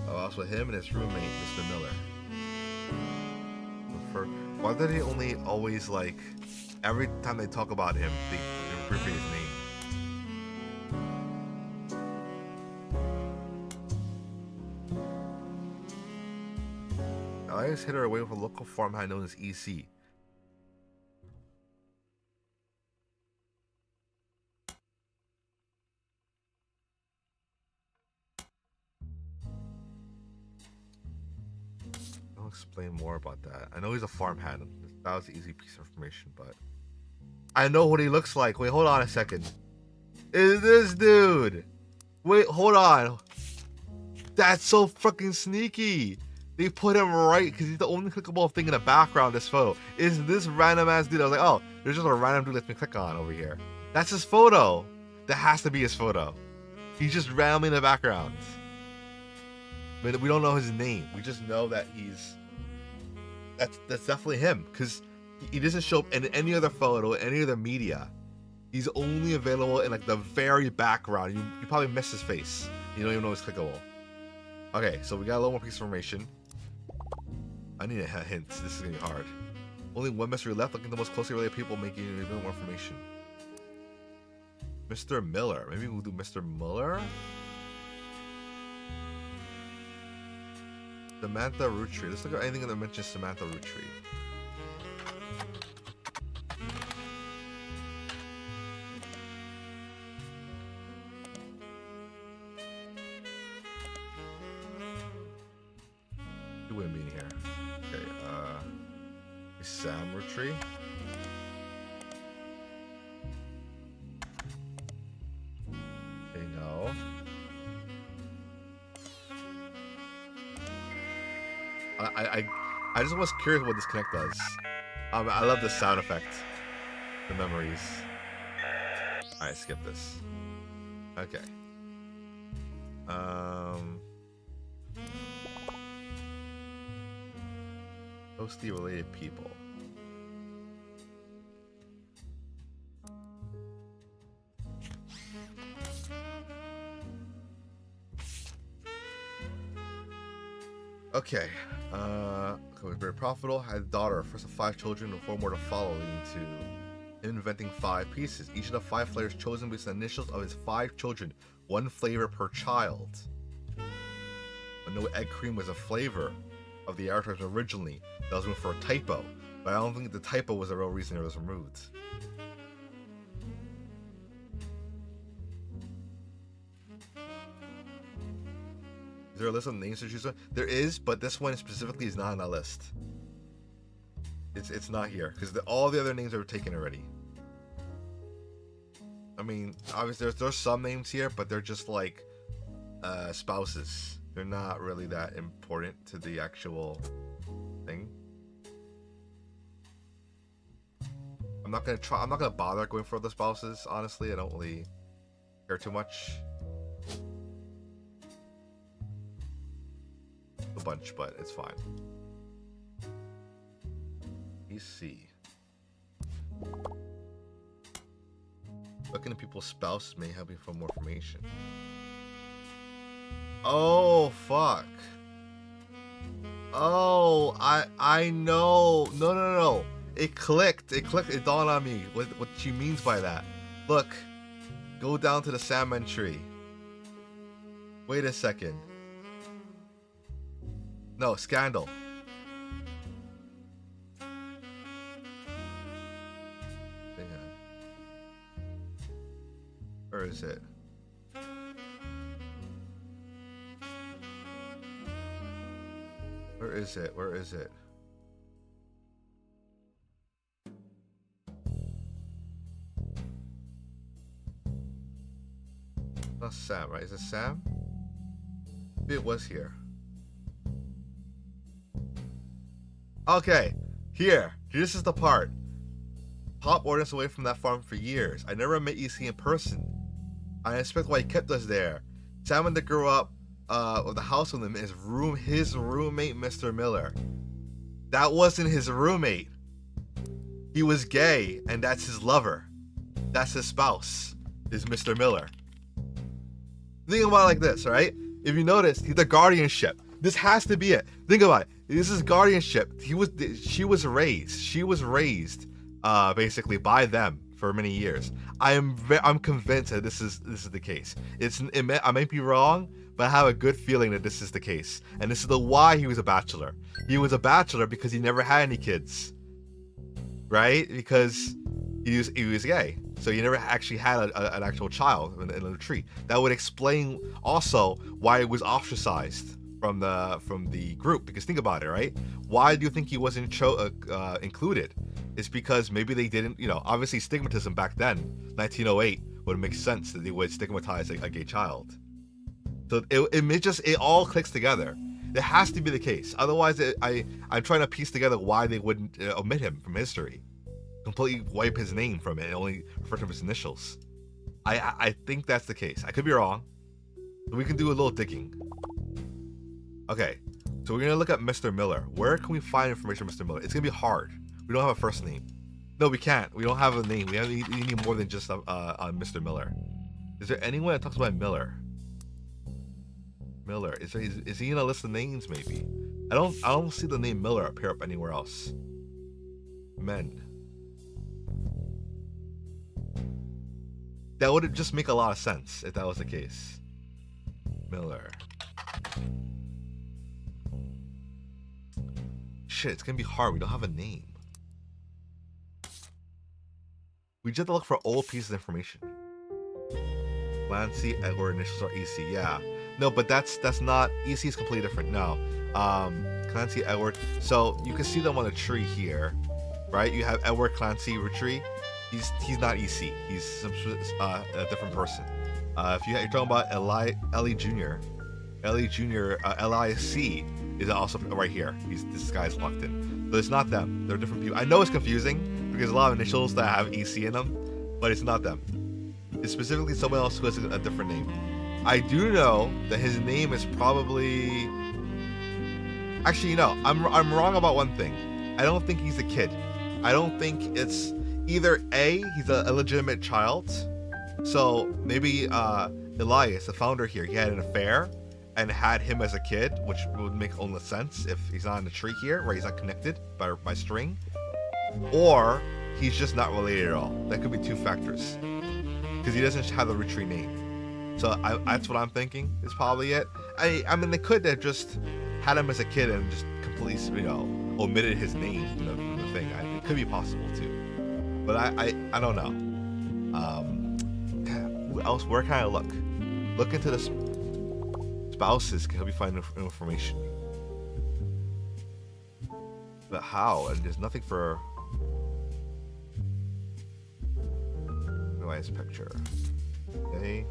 [SPEAKER 1] Also him and his roommate, Mr. Miller. Why did he only always, like, every time they talk about him, they refer to his name? I just hid her away with a local farmhand known as EC. I'll explain more about that. I know he's a farmhand. That was an easy piece of information, but I know what he looks like. Wait, hold on a second. Is this dude? Wait, hold on. That's so fucking sneaky. They put him right because he's the only clickable thing in the background of this photo. Is this random ass dude? I was like, oh, there's just a random dude let me click on over here. That's his photo. That has to be his photo. He's just randomly in the background. But we don't know his name. We just know that he's... That's definitely him. Because he doesn't show up in any other photo, any other media. He's only available in like the very background. You probably miss his face. You don't even know he's clickable. Okay, so we got a little more piece of information. I need a hint. This is gonna be hard. Only one mystery left. Looking at the most closely related people, making even more information. Mr. Miller. Maybe we'll do Mr. Miller. Samantha Roottrees. Let's look at anything that mentions Samantha Roottrees. Who would be in here? Okay, Sam Roottrees. Okay, no. I just was curious what this connect does. I love the sound effect. The memories. Alright, skip this. Okay. Closely related people. Okay. Was very profitable. Had a daughter, first of 5 children, and 4 more to follow, leading to inventing 5 pieces. Each of the 5 flavors chosen based on the initials of his 5 children. 1 flavor per child. But no egg cream was a flavor of the advertisement originally. That was room for a typo, but I don't think the typo was the real reason it was removed. Is there a list of names to choose from? There is, but this one specifically is not on that list. It's not here because all the other names are taken already. I mean, obviously there's some names here, but they're just like spouses. They're not really that important to the actual thing. I'm not gonna bother going for the spouses. Honestly, I don't really care too much. A bunch, but it's fine. PC. Looking at people's spouses may help you for more information. Oh fuck. Oh, I know. No. It clicked. It dawned on me what she means by that. Look. Go down to the salmon tree. Wait a second. No, scandal. Hang on. Where is it? Where is it? Where is it? Not Sam, right? Is it Sam? Maybe it was here. Okay, here. This is the part. Pop orders away from that farm for years. I never met EC in person. I expect why he kept us there. Sam and the grew up with the house with him is his roommate, Mr. Miller. That wasn't his roommate. He was gay, and that's his lover. That's his spouse, is Mr. Miller. Think about it like this, right? If you notice, the guardianship. This has to be it. Think about it. This is guardianship. She was raised basically by them for many years. I'm convinced that this is the case. I might be wrong, but I have a good feeling that this is the case. And this is the why he was a bachelor. He was a bachelor because he never had any kids, right? Because he was gay, so he never actually had an actual child in the tree. That would explain also why he was ostracized from the group. Because think about it, right? Why do you think he wasn't included? It's because maybe they didn't, obviously stigmatism back then, 1908, would make sense that they would stigmatize a gay child. So it all clicks together. It has to be the case. Otherwise, I'm trying to piece together why they wouldn't omit him from history, completely wipe his name from it, and only refer to his initials. I think that's the case. I could be wrong. But we can do a little digging. Okay, so we're gonna look at Mr. Miller. Where can we find information on Mr. Miller? It's gonna be hard. We don't have a first name. No, we can't. We don't have a name. We need more than just on Mr. Miller. Is there anyone that talks about Miller? Miller. Is he in a list of names? Maybe. I don't see the name Miller appear up anywhere else. men. That would just make a lot of sense if that was the case. Miller. Shit, it's gonna be hard. We don't have a name. We just have to look for old pieces of information. Clancy, Edward, initials are EC. Yeah. No, but that's not. EC is completely different. No. Clancy, Edward. So you can see them on the tree here, right? You have Edward Clancy Roottrees. He's not EC. He's a different person. If you're talking about Ellie Jr. LIC is also right here. This guy's locked in. But it's not them. They're different people. I know it's confusing because a lot of initials that have EC in them, but it's not them. It's specifically someone else who has a different name. I do know that his name is probably... Actually, no. I'm wrong about one thing. I don't think he's a kid. I don't think it's either A, he's a illegitimate child. So maybe Elias, the founder here, he had an affair and had him as a kid, which would make only sense if he's not in the tree here, where he's not connected by string. Or he's just not related at all. That could be two factors. Because he doesn't have the Roottrees name. So that's what I'm thinking is probably it. I mean, they could have just had him as a kid and just completely, omitted his name from the thing. It could be possible too. But I don't know. Who else? Where can I look? Look into the spouses can help you find information. But how? And there's nothing for Elias picture. Okay.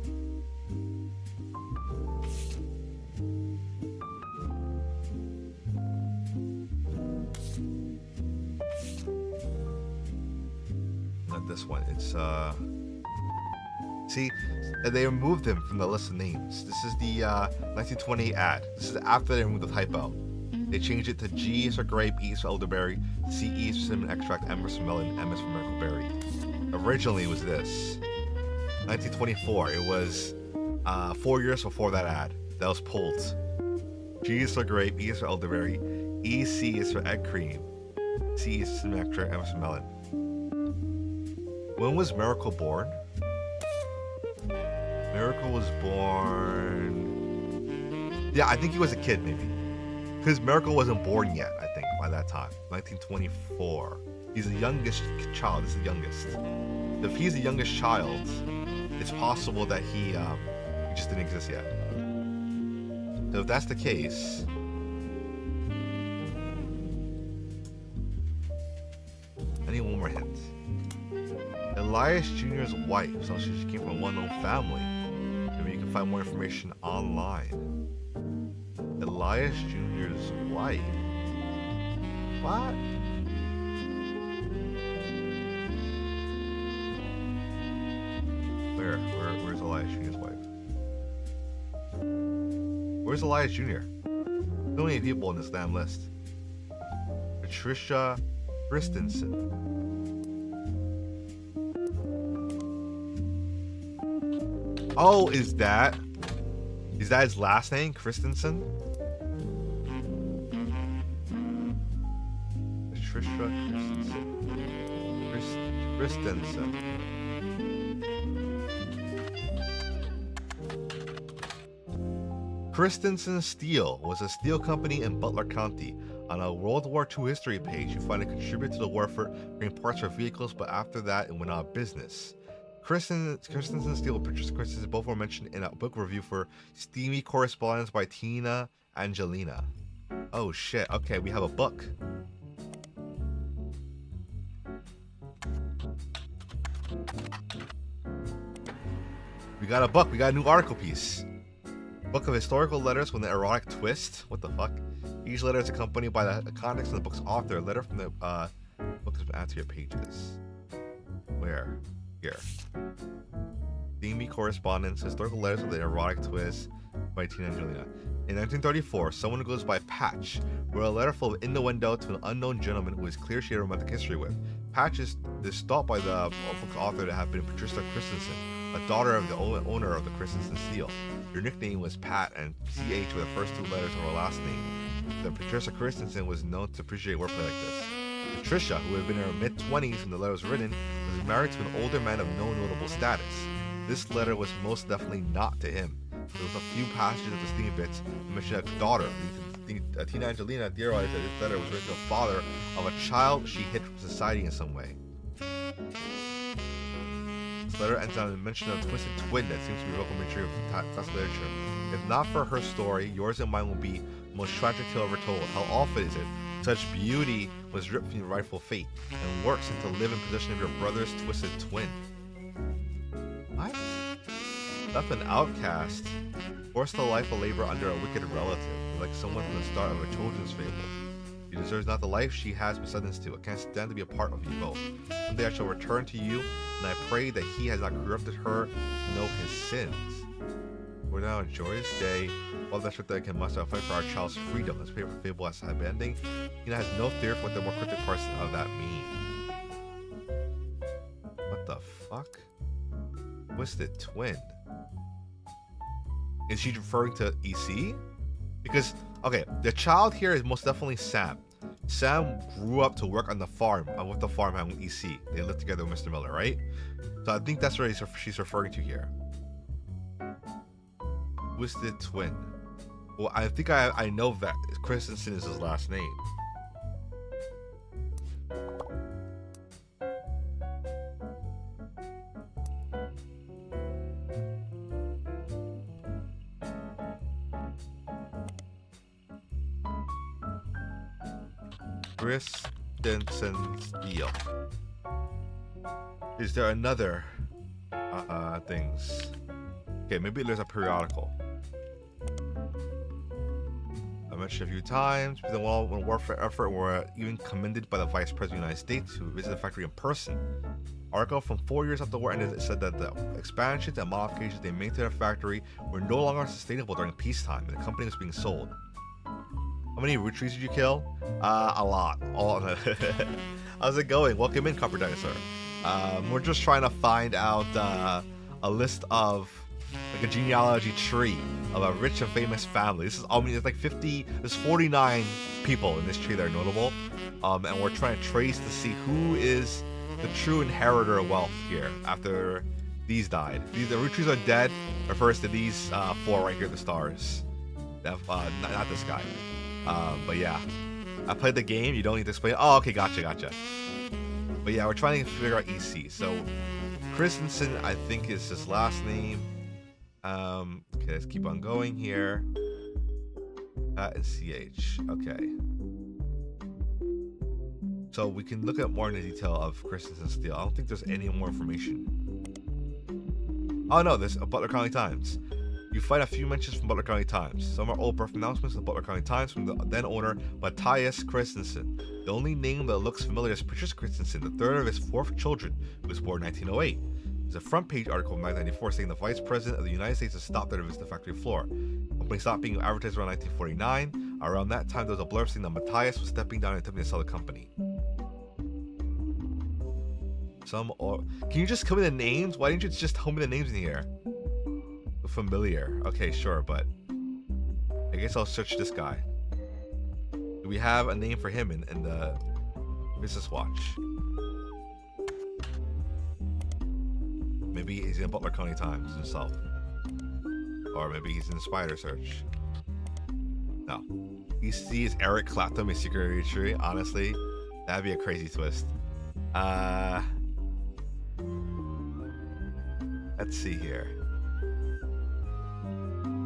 [SPEAKER 1] Not this one. It's see, they removed him from the list of names. This is the 1928 ad. This is after they removed the typo. They changed it to G is for grape, E is for elderberry, C E is for cinnamon extract, M is for melon, M is for miracle berry. Originally it was this. 1924. It was 4 years before that ad. That was pulled. G is for grape, E is for elderberry, E C is for egg cream, C is for cinnamon extract, M is for melon. When was Miracle born? Miracle was born... Yeah, I think he was a kid, maybe. Because Miracle wasn't born yet, I think, by that time. 1924. He's the youngest child. This is the youngest. If he's the youngest child, it's possible that he just didn't exist yet. So if that's the case... I need one more hint. Elias Jr.'s wife, so she came from a well-known family. Maybe you can find more information online. Elias Jr.'s wife. What? Where's Elias Jr.'s wife? Where's Elias Jr.? So many people on this damn list. Patricia Christensen. Oh, is that his last name, Christensen? Patricia Christensen. Christensen Steel was a steel company in Butler County. On a World War II history page, you find it contributed to the war for creating parts for vehicles, but after that, it went out of business. Christensen Steel and Patricia Christensen both were mentioned in a book review for Steamy Correspondence by Tina Angelina. Oh shit, okay, we have a book. We got a book, we got a new article piece. Book of historical letters with an erotic twist. What the fuck? Each letter is accompanied by the context of the book's author. A letter from the book has been added to your pages. Where? Here. Steamy Correspondence, Historical Letters with an Erotic Twist by Tina Angelina. In 1934, someone who goes by Patch wrote a letter full of innuendo to an unknown gentleman who is clear she had a romantic history with. Patch is thought by the book's author to have been Patricia Christensen, a daughter of the owner of the Christensen Steel. Her nickname was Pat, and CH were the first two letters of her last name. The Patricia Christensen was known to appreciate wordplay like this. Patricia, who had been in her mid-20s when the letter was written, was married to an older man of no notable status. This letter was most definitely not to him. There was a few passages of the steamy bits that mentioned a daughter. Tina Angelina theorized that this letter was written to the father of a child she hid from society in some way. This letter ends on a mention of a twisted twin that seems to be a local imagery of classical literature. If not for her story, yours and mine will be the most tragic tale ever told. How often is it such beauty was ripped from your rightful fate, and works to live in possession of your brother's twisted twin? What? Left an outcast, forced to life of labor under a wicked relative, like someone from the start of a children's fable. She deserves not the life she has been sentenced to. I can't stand to be a part of you both. Someday I shall return to you, and I pray that he has not corrupted her to know his sins. We're now a joyous day. All that shit that I can muster, fight for our child's freedom. This paper fable has a happy ending. Tina has no theory for what the more cryptic parts of that mean. What the fuck? Twisted twin. Is she referring to EC? Because, okay, the child here is most definitely Sam. Sam grew up to work on the farm, with the farmhand with EC. They lived together with Mr. Miller, right? So I think that's what she's referring to here. Twisted twin. Well, I think I know that Christensen is his last name. Christensen's deal. Is there another things? Okay, maybe there's a periodical. I mentioned a few times, but the when warfare effort were even commended by the Vice President of the United States, who visited the factory in person. Article from 4 years after the war ended said that the expansions and modifications they made to their factory were no longer sustainable during peacetime, and the company was being sold. How many Roottrees did you kill? A lot. How's it going? Welcome in, Copper Dinosaur. We're just trying to find out a list of like a genealogy tree of a rich and famous family. This is, I mean, there's like 50, there's 49 people in this tree that are notable. And we're trying to trace to see who is the true inheritor of wealth here after these died. The Roottrees are dead refers to these 4 right here, the stars. Not this guy. But yeah, I played the game. You don't need to explain. Oh, okay, gotcha. But yeah, we're trying to figure out EC. So Christensen, I think, is his last name. Okay, let's keep on going here. And CH. Okay. So we can look at more in the detail of Christensen's deal. I don't think there's any more information. Oh no, there's a Butler County Times. You find a few mentions from Butler County Times. Some are old birth announcements of Butler County Times from the then owner Matthias Christensen. The only name that looks familiar is Patricia Christensen, the third of his 4 children, who was born in 1908. There's a front page article from 1994 saying the Vice President of the United States has stopped there to visit the factory floor. The company stopped being advertised around 1949. Around that time, there was a blurb saying that Matthias was stepping down and attempting to sell the company. Can you just tell me the names? Why didn't you just tell me the names in here? Familiar. Okay, sure, but I guess I'll search this guy. Do we have a name for him in the Business Watch? Maybe he's in Butler County Times himself. Or maybe he's in the Spider Search. No. He sees Eric Clapton in Secret Tree. Honestly, that'd be a crazy twist. Let's see here.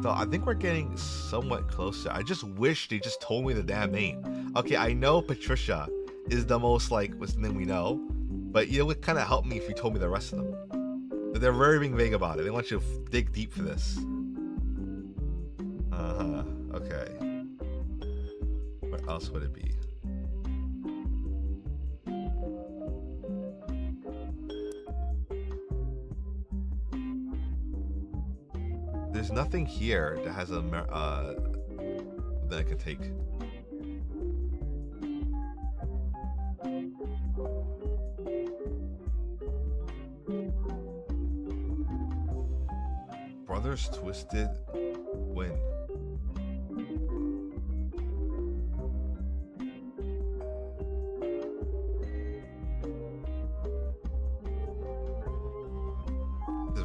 [SPEAKER 1] So I think we're getting somewhat closer. I just wish they just told me the damn name. Okay, I know Patricia is the most like what's the name we know, but it would kind of help me if you told me the rest of them. But they're very being vague about it. They want you to dig deep for this. Okay. What else would it be? There's nothing here that has a that I can take. Brothers Twisted Win.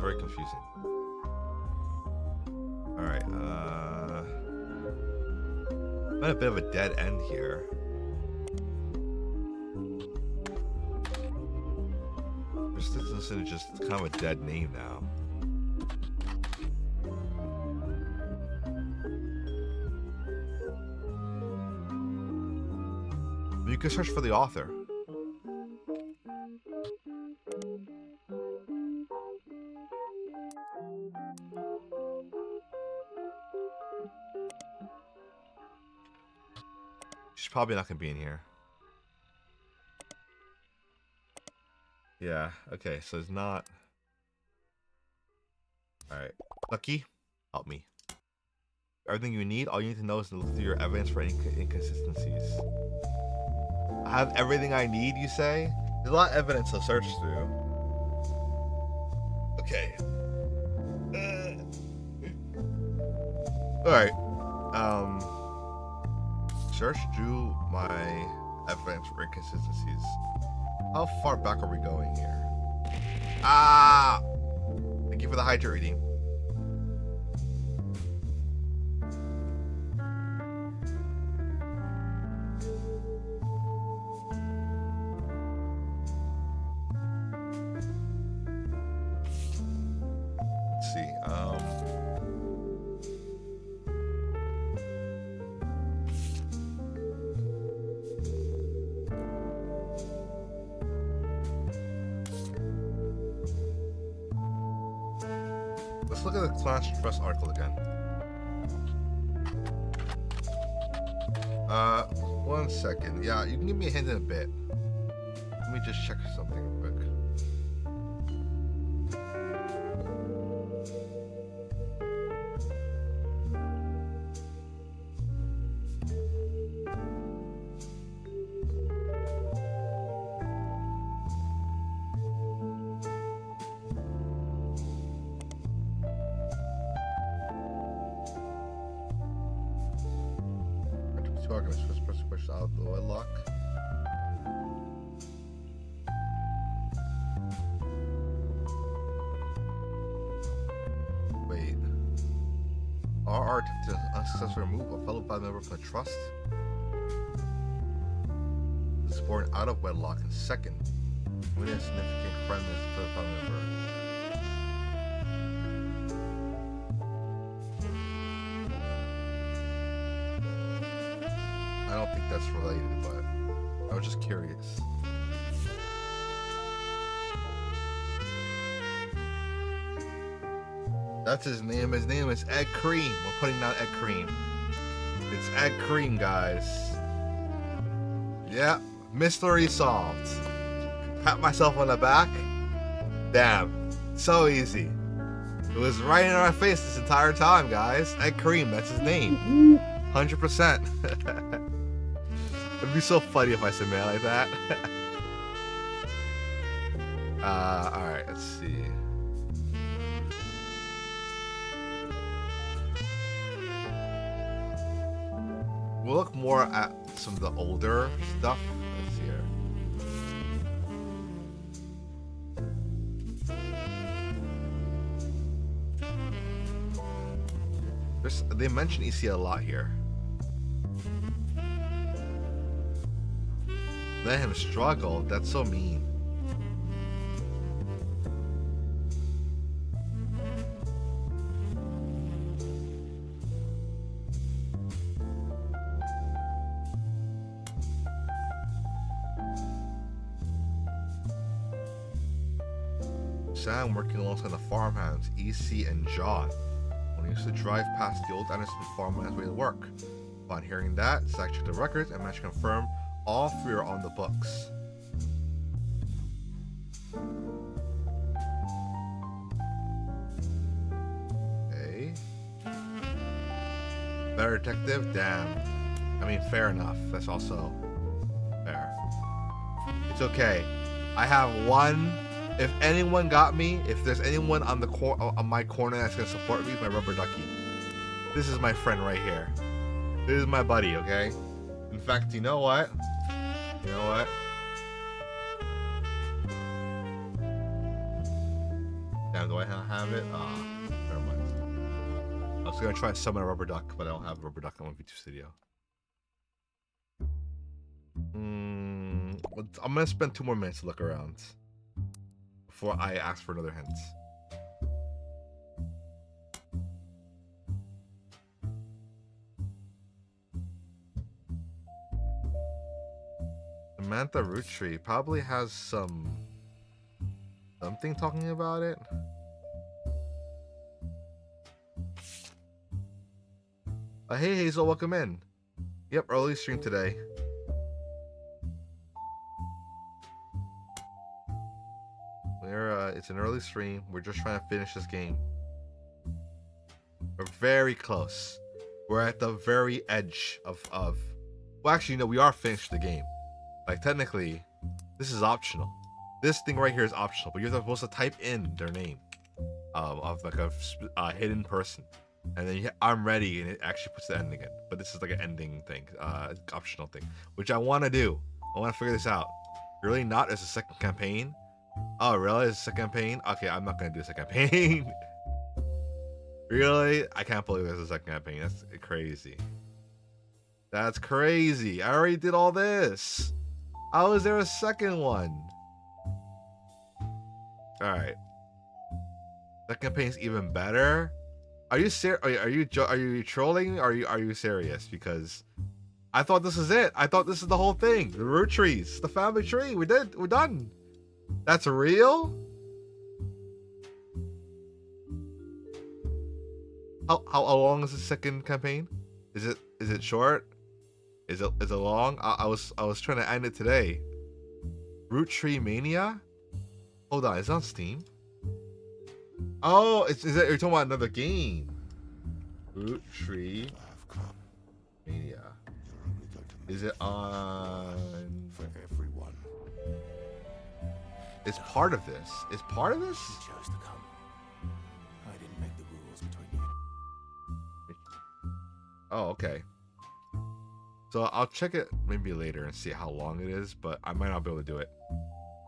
[SPEAKER 1] very confusing. Alright, been a bit of a dead end here. Persistence is just kind of a dead name now. You can search for the author. She's probably not gonna be in here. Yeah, okay, so it's not. Alright. Lucky, help me. Everything you need, all you need to know is to look through your evidence for any inconsistencies. I have everything I need, you say? There's a lot of evidence to search through. Okay. Alright. Search through my evidence for inconsistencies. How far back are we going here? Ah! Thank you for the hydrate reading. Let's see. Let's look at the class trust article again. One second. Yeah, you can give me a hint in a bit. Let me just check something real quick. Two arguments. First person pushed out the wedlock. Wait. RR attempted to unsuccessfully remove a fellow family member from the trust. Was born out of wedlock, and second, committed a significant crime against the family member. I don't think that's related, but I was just curious. That's his name. His name is Ed Cream. We're putting down Ed Cream. It's Ed Cream, guys. Yeah, mystery solved. Pat myself on the back. Damn, so easy. It was right in our face this entire time, guys. Ed Cream, that's his name. 100%. It'd be so funny if I submit it like that. Alright, let's see. We'll look more at some of the older stuff. Let's see here. They mention EC a lot here. Let him struggle. That's so mean. Sam working alongside the farmhands, EC and John, when he used to drive past the old Anderson farm on his way to work. Upon hearing that, Zach checked the records and managed to confirm all three are on the books. Okay. Better detective? Damn. I mean, fair enough. That's also fair. It's okay. I have one. If anyone got me, if there's anyone on the on my corner that's gonna support me, it's my rubber ducky. This is my friend right here. This is my buddy, okay? In fact, you know what? You know what? Damn, Damn, do I have it? Ah, never mind. I was gonna try to summon a rubber duck, but I don't have a rubber duck on 1v2 Studio. I'm gonna spend 2 more minutes to look around before I ask for another hint. Samantha Roottrees probably has something talking about it. Hey Hazel, welcome in. Yep, early stream today. It's an early stream. We're just trying to finish this game. We're very close. We're at the very edge of well, actually, no, we are finished the game. Like, technically, this is optional. This thing right here is optional, but you're supposed to type in their name of like a hidden person. And then I'm ready, and it actually puts the ending in. But this is like an ending thing, optional thing, which I want to do. I want to figure this out. Really not as a second campaign. Oh, really? As a second campaign? Okay, I'm not going to do a second campaign. Really? I can't believe there's a second campaign. That's crazy. That's crazy. I already did all this. How is there a second one? Alright. Second campaign's even better? Are you are you trolling? Are you serious? Because I thought this is it. I thought this is the whole thing. The Roottrees, the family tree. We're done. That's real? How long is the second campaign? Is it short? Is it long? I was trying to end it today. Roottree Mania? Hold on, it's on Steam. Oh, you're talking about another game. Roottree Mania. Is it on?
[SPEAKER 3] For everyone.
[SPEAKER 1] It's part of this. It's part of this?
[SPEAKER 3] You chose to come. I didn't make the rules between you.
[SPEAKER 1] Oh, okay. So I'll check it maybe later and see how long it is, but I might not be able to do it.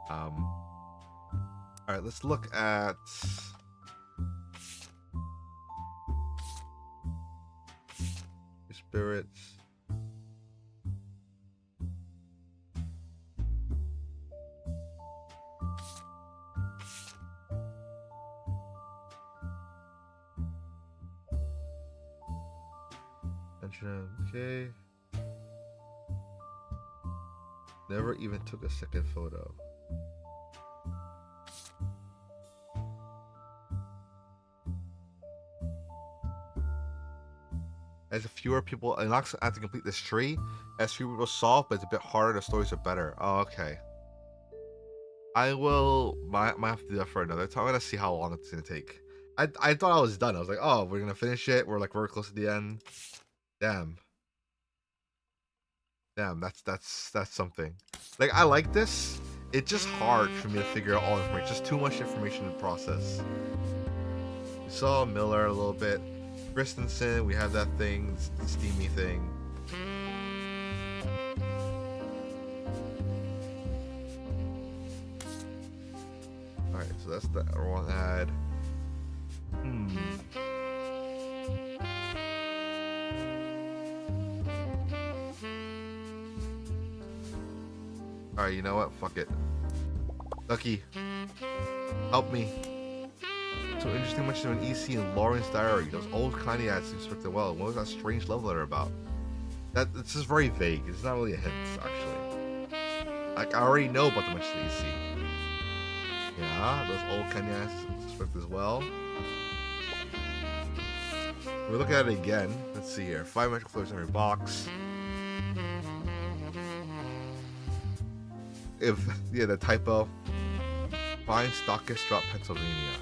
[SPEAKER 1] Alright, let's look at spirits. Okay. Never even took a second photo. As fewer people, and not have to complete this tree. As fewer people solve, but it's a bit harder. The stories are better. Oh, okay. I will. Might have to do that for another time. I'm gonna see how long it's gonna take. I thought I was done. I was like, oh, we're gonna finish it. We're like very close to the end. Damn, that's something. Like, I like this. It's just hard for me to figure out all the information. Just too much information to process. We saw Miller a little bit. Christensen, we have that thing, steamy thing. Alright, so that's the one ad. Alright, you know what? Fuck it. Ducky, help me. So interesting mention of an EC in Lauren's diary. Those old Kanye ads seem respected well. What was that strange love letter about? This is very vague. It's not really a hint, actually. Like, I already know about the mention of the EC. Yeah, those old Kanye ads respected as well. We look at it again. Let's see here. 5 magical floors in every box. If the typo. Find Stockist Drop, Pennsylvania.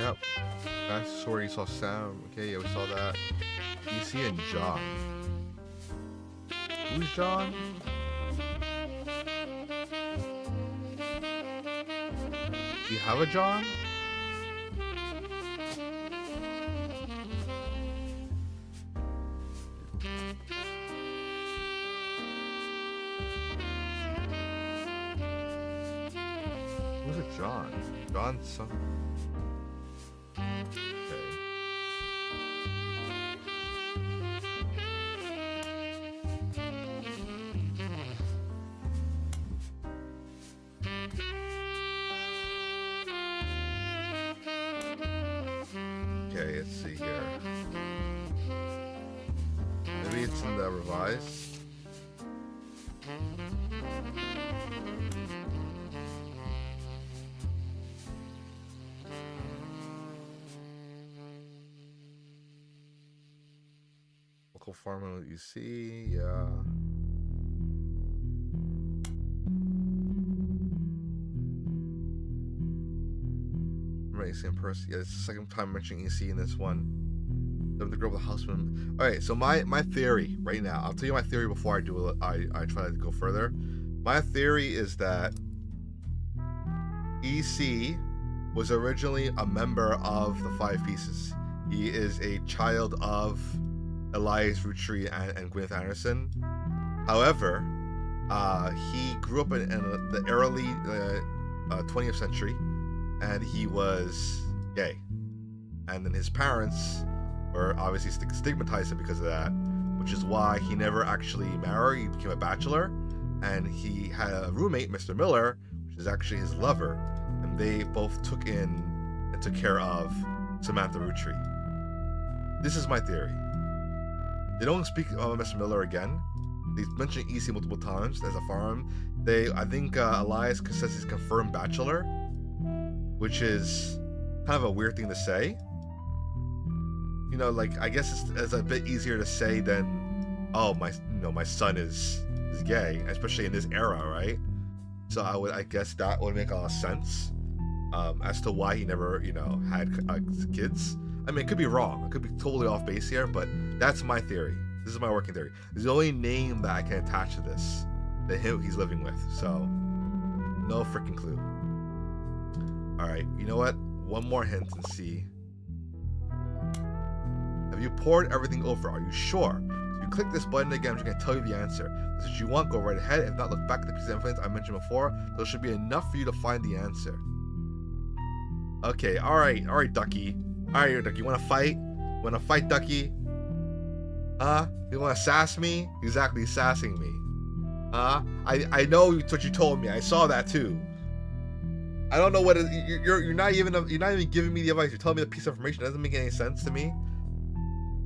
[SPEAKER 1] Yep. That's where you saw Sam. Okay, yeah, we saw that. EC and John. Who's John? Do you have a John? Who's a John? John's son. Okay, let's see here. Maybe it's in the revised. Local farmer you see, yeah. Same person. Yeah, it's the second time mentioning EC in this one. The girl with the husband. All right, so my theory right now. I'll tell you my theory before I do it. I try to go further. My theory is that EC was originally a member of the Five Pieces. He is a child of Elias Roottrees and Gwyneth Anderson. However, he grew up in the early 20th century. And he was gay, and then his parents were obviously stigmatized him because of that, which is why he never actually married. He became a bachelor, and he had a roommate, Mr. Miller, which is actually his lover, and they both took in and took care of Samantha Roottrees. This is my theory. They don't speak of Mr. Miller again. They mention EC multiple times as a farm. I think Elias says he's confirmed bachelor, which is kind of a weird thing to say. You know, like, I guess it's a bit easier to say than, oh, my son is gay, especially in this era, right? So I guess that would make a lot of sense as to why he never, had kids. I mean, it could be wrong. It could be totally off base here, but that's my theory. This is my working theory. It's the only name that I can attach to this, the him he's living with. So, no freaking clue. All right, you know what? One more hint and see. Have you poured everything over? Are you sure? If you click this button again, I'm just going to tell you the answer. If this is what you want, go right ahead. If not, look back at the piece of evidence I mentioned before. There should be enough for you to find the answer. Okay, all right, Ducky. All right, Ducky, you want to fight? Want to fight, Ducky? You want to sass me? Exactly, sassing me. I know what you told me. I saw that too. I don't know what you're not even giving me the advice. You're telling me the piece of information. It doesn't make any sense to me.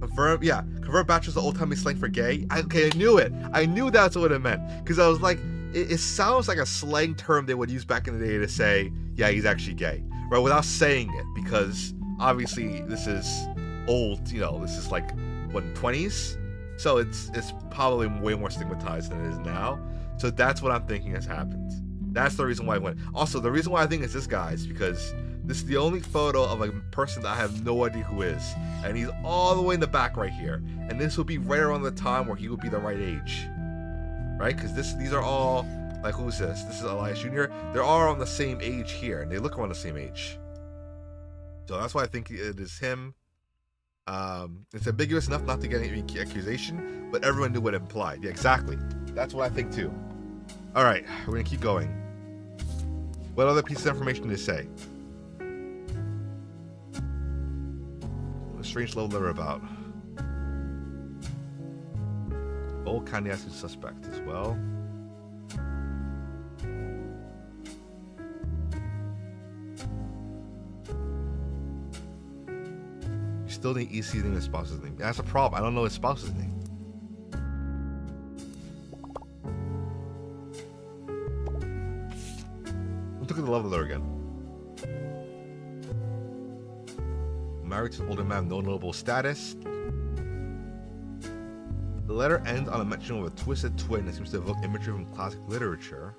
[SPEAKER 1] Confirm, yeah. Confirm bachelor's the old-timey slang for gay. I knew it. I knew that's what it meant. Because I was like, it sounds like a slang term they would use back in the day to say, yeah, he's actually gay, right? Without saying it, because obviously this is old. This is like what, 20s. So it's probably way more stigmatized than it is now. So that's what I'm thinking has happened. That's the reason why I went. Also, the reason why I think it's this guy is because this is the only photo of a person that I have no idea who is. And he's all the way in the back right here. And this will be right around the time where he would be the right age. Right? Because these are all, like, who's this? This is Elias Jr. They're all around the same age here. And they look around the same age. So that's why I think it is him. It's ambiguous enough not to get any accusation, but everyone knew what it implied. Yeah, exactly. That's what I think too. All right, we're gonna keep going. What other pieces of information did it say? A strange love letter about. Old County as a suspect as well. You still need EC's name and his spouse's name. That's a problem. I don't know his spouse's name. Look at the love letter again. Married to an older man, no notable status. The letter ends on a mention of a twisted twin that seems to evoke imagery from classic literature.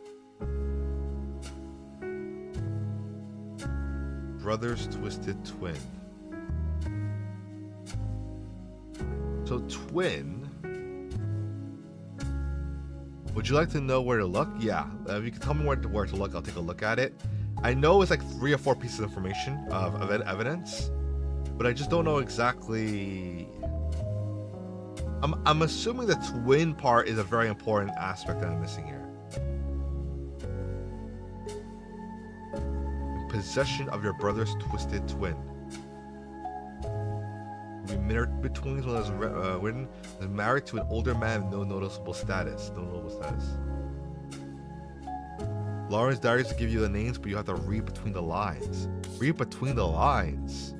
[SPEAKER 1] brother's twisted twin. So twin. Would you like to know where to look? Yeah. If you can tell me where to look, I'll take a look at it. I know it's like 3 or 4 pieces of information of evidence, but I just don't know exactly. I'm assuming the twin part is a very important aspect that I'm missing here. In possession of your brother's twisted twin. Between was written was married to an older man with no noticeable status. Lauren's diaries give you the names, but you have to read between the lines. Read between the lines.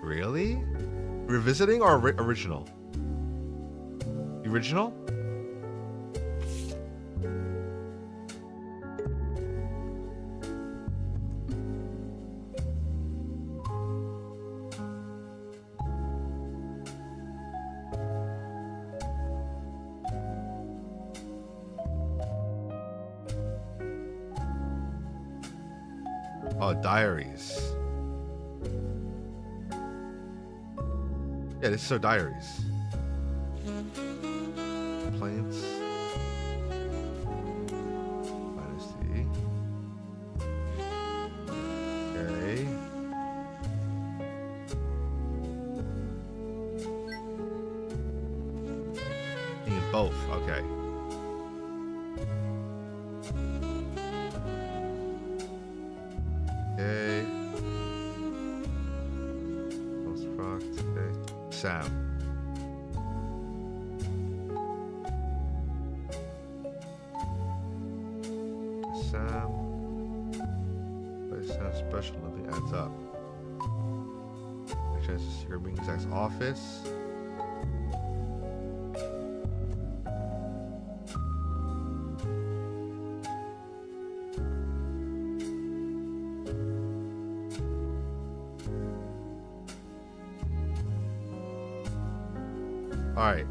[SPEAKER 1] Really? Revisiting or original? The original? Oh, diaries. Yeah, this is our diaries. Complaints. Dynasty. Okay. Need both. Okay. Okay. Construct. Okay. Sam. Sam special, nothing adds up. Make sure it's a secret meeting Zach's office. Alright.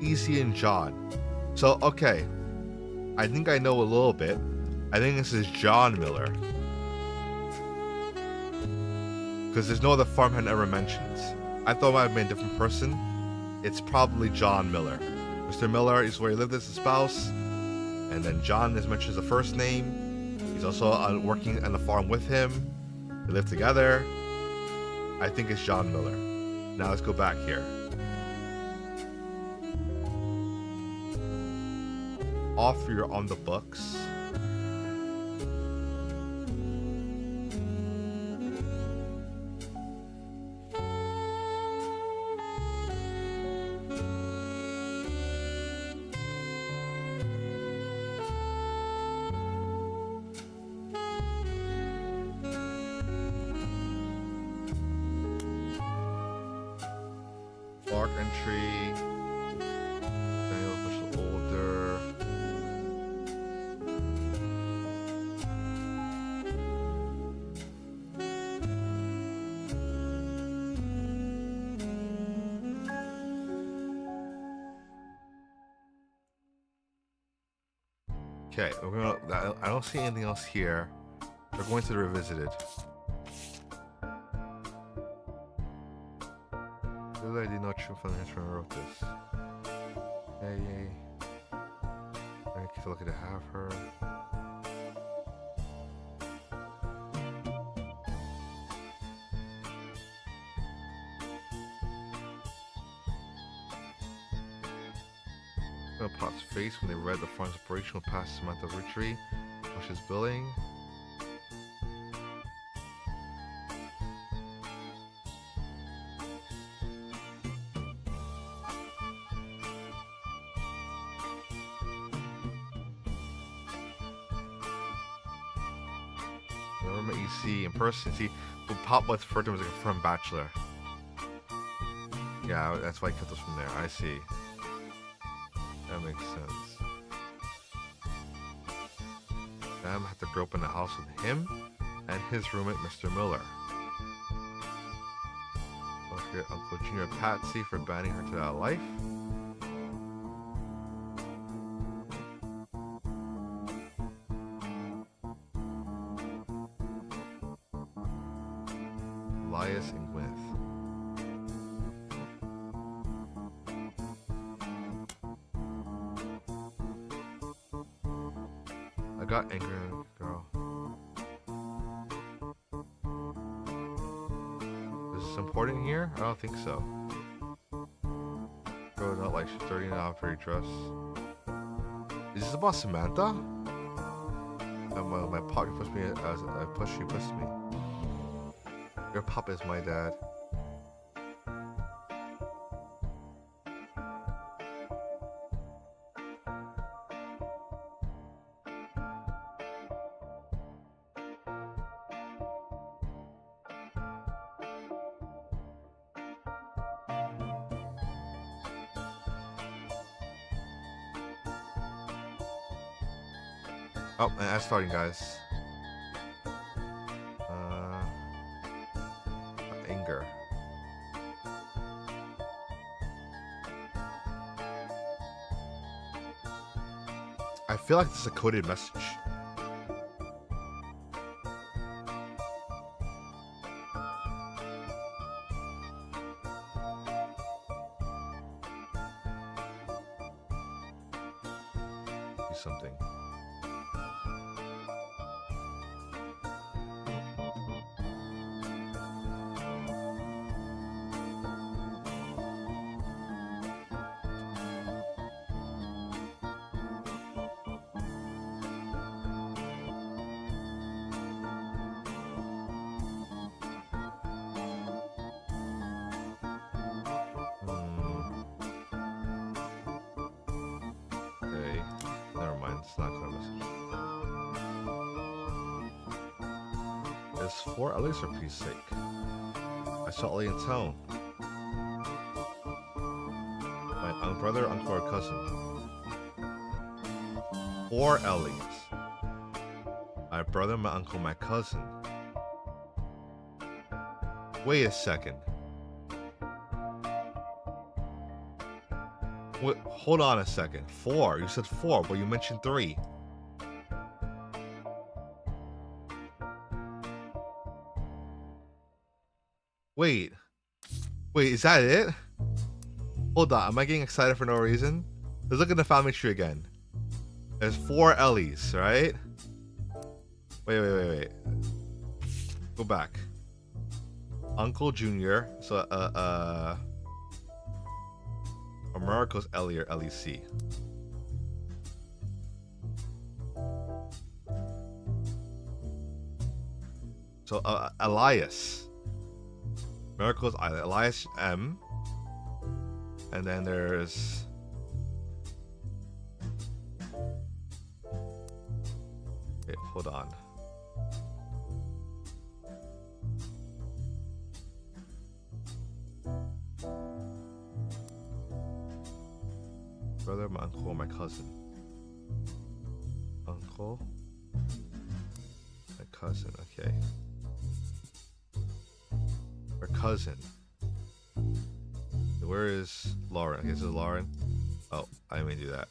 [SPEAKER 1] Easy and John. So, okay. I think I know a little bit. I think this is John Miller. Because there's no other farmhand ever mentions. I thought it might have been a different person. It's probably John Miller. Mr. Miller is where he lived as a spouse. And then John is mentioned as the first name. He's also working on the farm with him. They live together. I think it's John Miller. Now let's go back here. Off you're on the books. Bark entry. Daniel's much older. Okay, we're gonna. I don't see anything else here. We're going to the revisited. I did not shoot from the history when I wrote this. Yay. I'm so lucky to have her. Pot's face when they read the farm's operational past Samantha Roottrees, which is billing. You see in person, see, Pop was referred to as a confirmed bachelor. Yeah, that's why I cut this from there. I see. That makes sense. Sam had to grow up in the house with him and his roommate, Mr. Miller. Don't forget Uncle Junior Patsy for banning her to that life. Elias and Gwyneth. I got angry, girl. Is this important here? I don't think so. Girl, not like she's dirty now, pretty dress. Is this about Samantha? My pop pushed me as I pushed, she pushed me. Your pop is my dad. Oh, and that's starting, guys. Anger. I feel like this is a coded message. Do something. Okay, never mind. It's not clear message. It's for Ellie's or peace sake. I saw Ellie in town. My brother, uncle, or cousin. Or Ellie's. My brother, my uncle, my cousin. Wait a second. Wait, hold on a second. 4. You said 4, but you mentioned 3. Wait, is that it? Hold on, am I getting excited for no reason? Let's look at the family tree again. There's 4 Ellies, right? Wait. Go back. Uncle Junior. So America's Ellie or LEC. So Elias. Miracle's Elias M. And then there's wait, hold on. Brother, my uncle, my cousin. Uncle, my cousin, okay. Or cousin. Where is Lauren? Okay, this is Lauren. Oh, I may do that.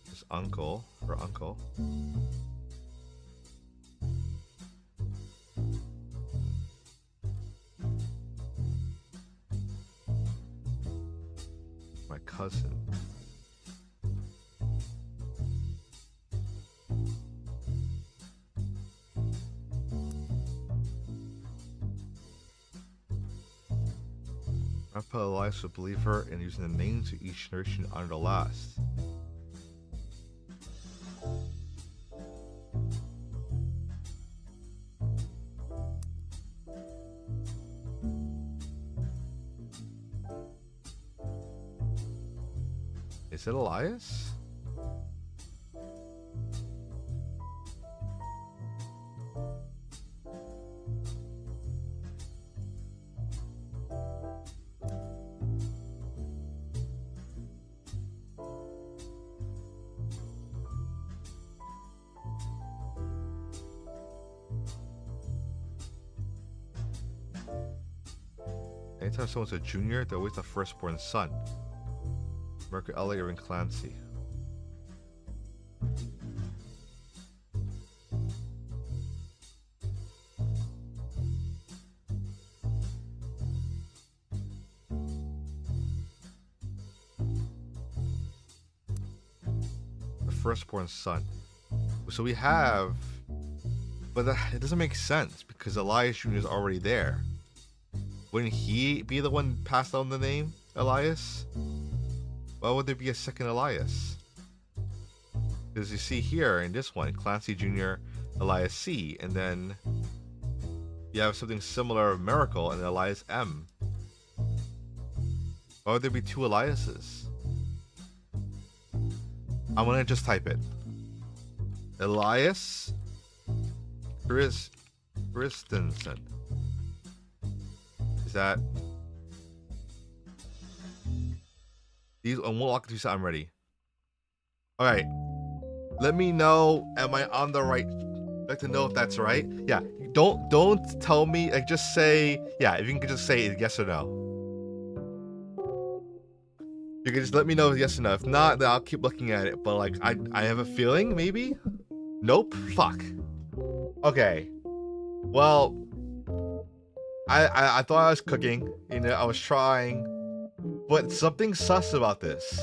[SPEAKER 1] This uncle or uncle. My cousin. Grandpa Elias would believe her in using the names of each generation under the last. Is it Elias? Anytime someone's a junior, they're always the firstborn son. Mercury, Elliot, and Clancy. The firstborn son. So we have, but it doesn't make sense because Elias Jr. is already there. Wouldn't he be the one passed on the name Elias? Why would there be a second Elias? Because you see here in this one, Clancy Jr., Elias C, and then you have something similar of Miracle and Elias M. Why would there be two Eliases? I'm gonna just type it. Elias Christensen. Is that these? I won't walk through. I'm ready. All right. Let me know. Am I on the right? I'd like to know if that's right. Yeah. Don't tell me. Like just say yeah. If you can just say yes or no. You can just let me know if yes or no. If not, then I'll keep looking at it. But like I have a feeling maybe. Nope. Fuck. Okay. Well, I thought I was cooking. You know, I was trying, but something sus about this.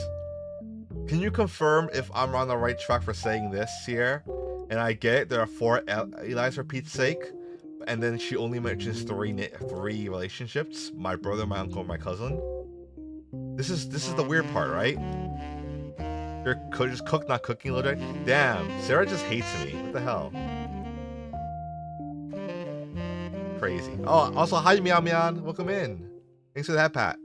[SPEAKER 1] Can you confirm if I'm on the right track for saying this here? And I get it, there are 4 Elias for Pete's sake, and then she only mentions three relationships: my brother, my uncle, and my cousin. This is the weird part, right? You're just cook, not cooking, little bit. Damn, Sarah just hates me. What the hell? Crazy. Oh, also hi Meow Meow, welcome in. Thanks for that, Pat.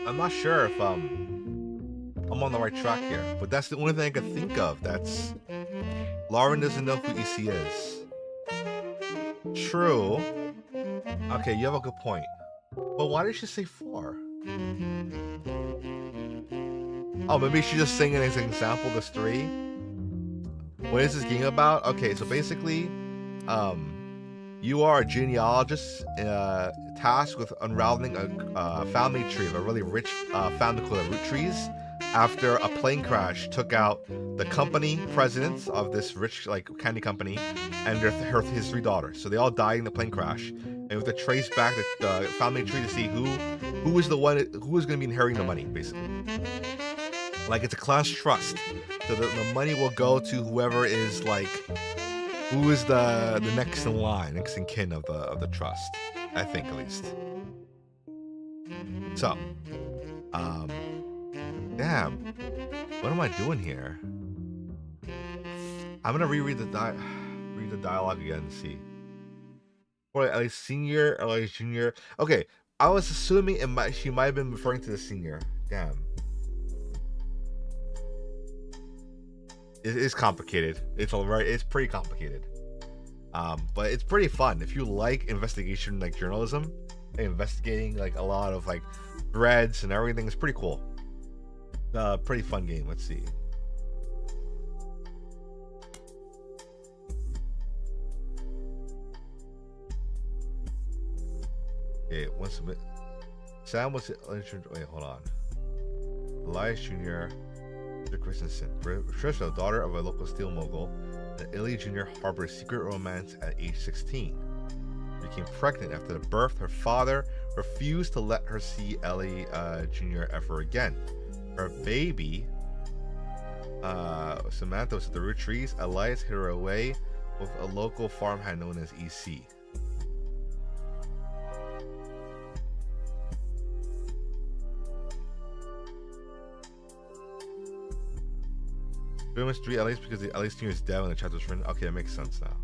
[SPEAKER 1] I'm not sure if I'm on the right track here, but that's the only thing I could think of. That's Lauren doesn't know who EC is. True. Okay, you have a good point. But why did she say 4? Oh, maybe she's just saying it as an example. There's 3. What is this game about? Okay, so basically, you are a genealogist tasked with unraveling a family tree of a really rich family called the Roottrees after a plane crash took out the company presidents of this rich candy company and his 3 daughters. So they all died in the plane crash, and we have to trace back the family tree to see who is the one who is going to be inheriting the money, basically. Like it's a class trust, so the money will go to whoever is who is the next in line, next in kin of the trust, I think at least. So, damn, what am I doing here? I'm gonna reread the dialogue again and see. Or at least senior, or like junior. Okay, I was assuming she might have been referring to the senior. Damn. It is complicated. It's pretty complicated. But it's pretty fun if you like investigation, journalism, and investigating a lot of threads and everything. It's pretty cool. Pretty fun game. Let's see. Okay, once a bit. Sam was wait, hold on. Elias Jr. Christensen, Patricia, daughter of a local steel mogul, and Ellie Jr. harbored a secret romance at age 16. She became pregnant after the birth. Her father refused to let her see Ellie Jr. ever again. Her baby, Samantha, was at the Roottrees. Elias hid her away with a local farmhand known as EC. Pretty much 3 Elias because the Elias Jr. is dead when the chapter was written. Okay, that makes sense now.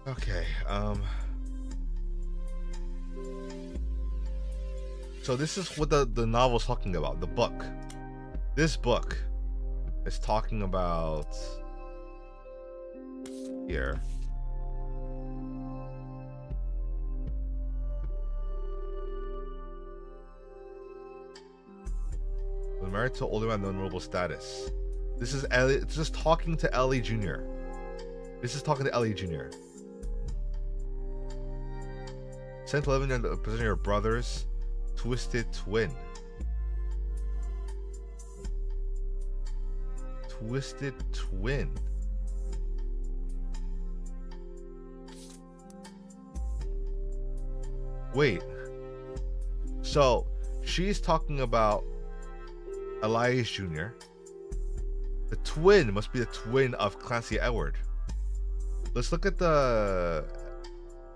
[SPEAKER 1] Okay, so this is what the novel's talking about. The book. This book is talking about here. married to an older man, no notable status. This is Ellie. It's just talking to Ellie Jr. This is talking to Ellie Jr. Sent to living in the position of your brother's twisted twin. Twisted twin. Wait. So she's talking about Elias Jr. The twin must be the twin of Clancy Edward. Let's look at the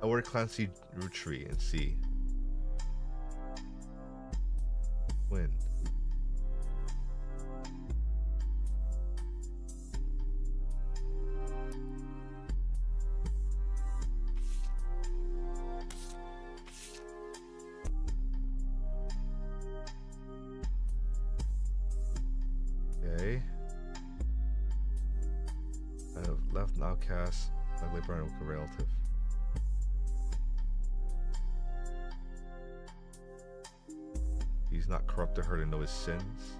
[SPEAKER 1] Edward Clancy Roottrees and see. Twin. Okay. I have left an outcast, my labor and a relative. He's not corrupted her to know his sins.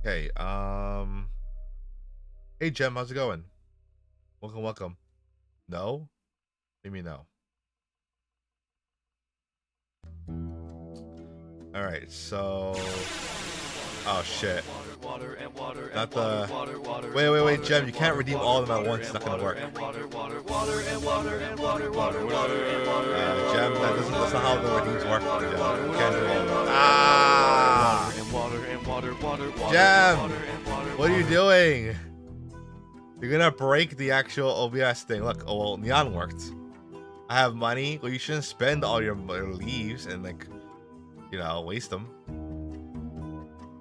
[SPEAKER 1] Okay, hey Jem, how's it going? Welcome, welcome. No? What do you mean no? Alright, so... Oh shit. Not the... Wait, Jem, you can't redeem all of them at once, it's not gonna work. Jem, that's not how the redeems work. Jem. You can't do all of them. Ah! Jem! What are you doing? You're gonna break the actual OBS thing. Look, oh well, Neon worked. I have money. Well, you shouldn't spend all your leaves and like, you know, waste them.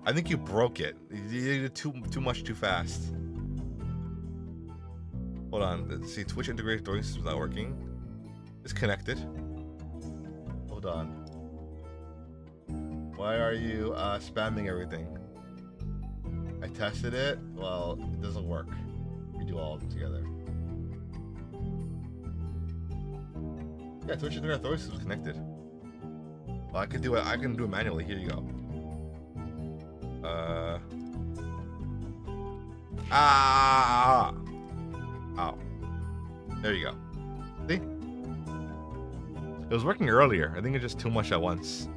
[SPEAKER 1] I think you broke it. You did too much too fast. Hold on. Let's see, Twitch integrated throwing system's not working. It's connected. Hold on. Why are you spamming everything? I tested it. Well, it doesn't work. We do all of them together. Yeah, Twitch integrated throwing system is connected. Well, I can do it. I can do it manually. Here you go. Oh. There you go. See? It was working earlier. I think it's just too much at once.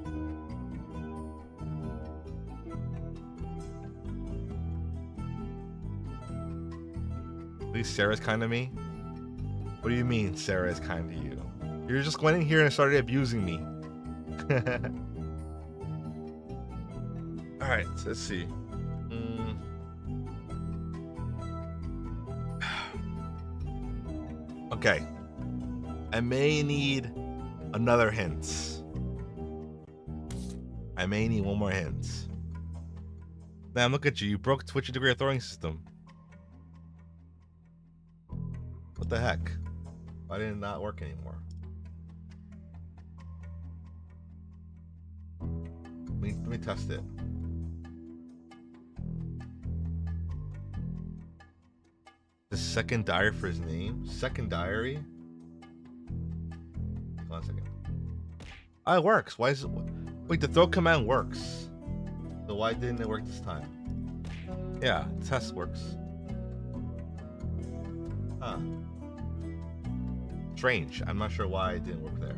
[SPEAKER 1] At least Sarah's kind of me. What do you mean Sarah is kind to you? You're just going in here and started abusing me. Alright, so let's see. Okay. I may need another hint. I may need one more hint. Damn, look at you. You broke Twitch integrated throwing system. What the heck? Why did it not work anymore? Let me test it. The second diary for his name? Second diary? Hold on a second. Oh, it works. Why is it... Wait, the throw command works. So why didn't it work this time? Yeah, test works. Huh. Strange. I'm not sure why it didn't work there.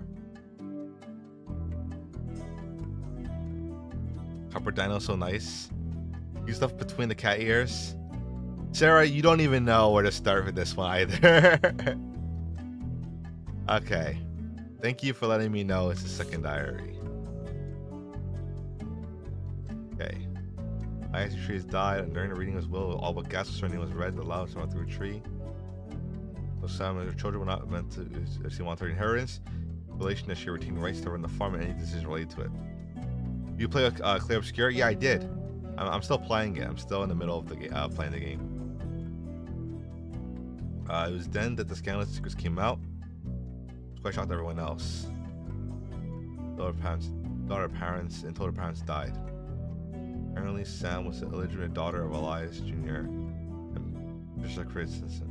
[SPEAKER 1] Copper Dino so nice. You stuff between the cat ears. Sarah, you don't even know where to start with this one either. Okay. Thank you for letting me know it's a second diary. Okay. Icy trees died, and during the reading of his will, all but gas concerning was read aloud to run through a tree. So Sam and her children were not meant to, if she wanted her inheritance, relation that she retained rights to run the farm and any decision related to it. You play Clear Obscure? Yeah, I did. I'm still playing it. I'm still in the middle of the playing the game. It was then that the scandalous secrets came out. It was quite shocked to everyone else. Daughter parents, and told her parents died. Apparently, Sam was the illegitimate daughter of Elias Jr. and Just a criticism.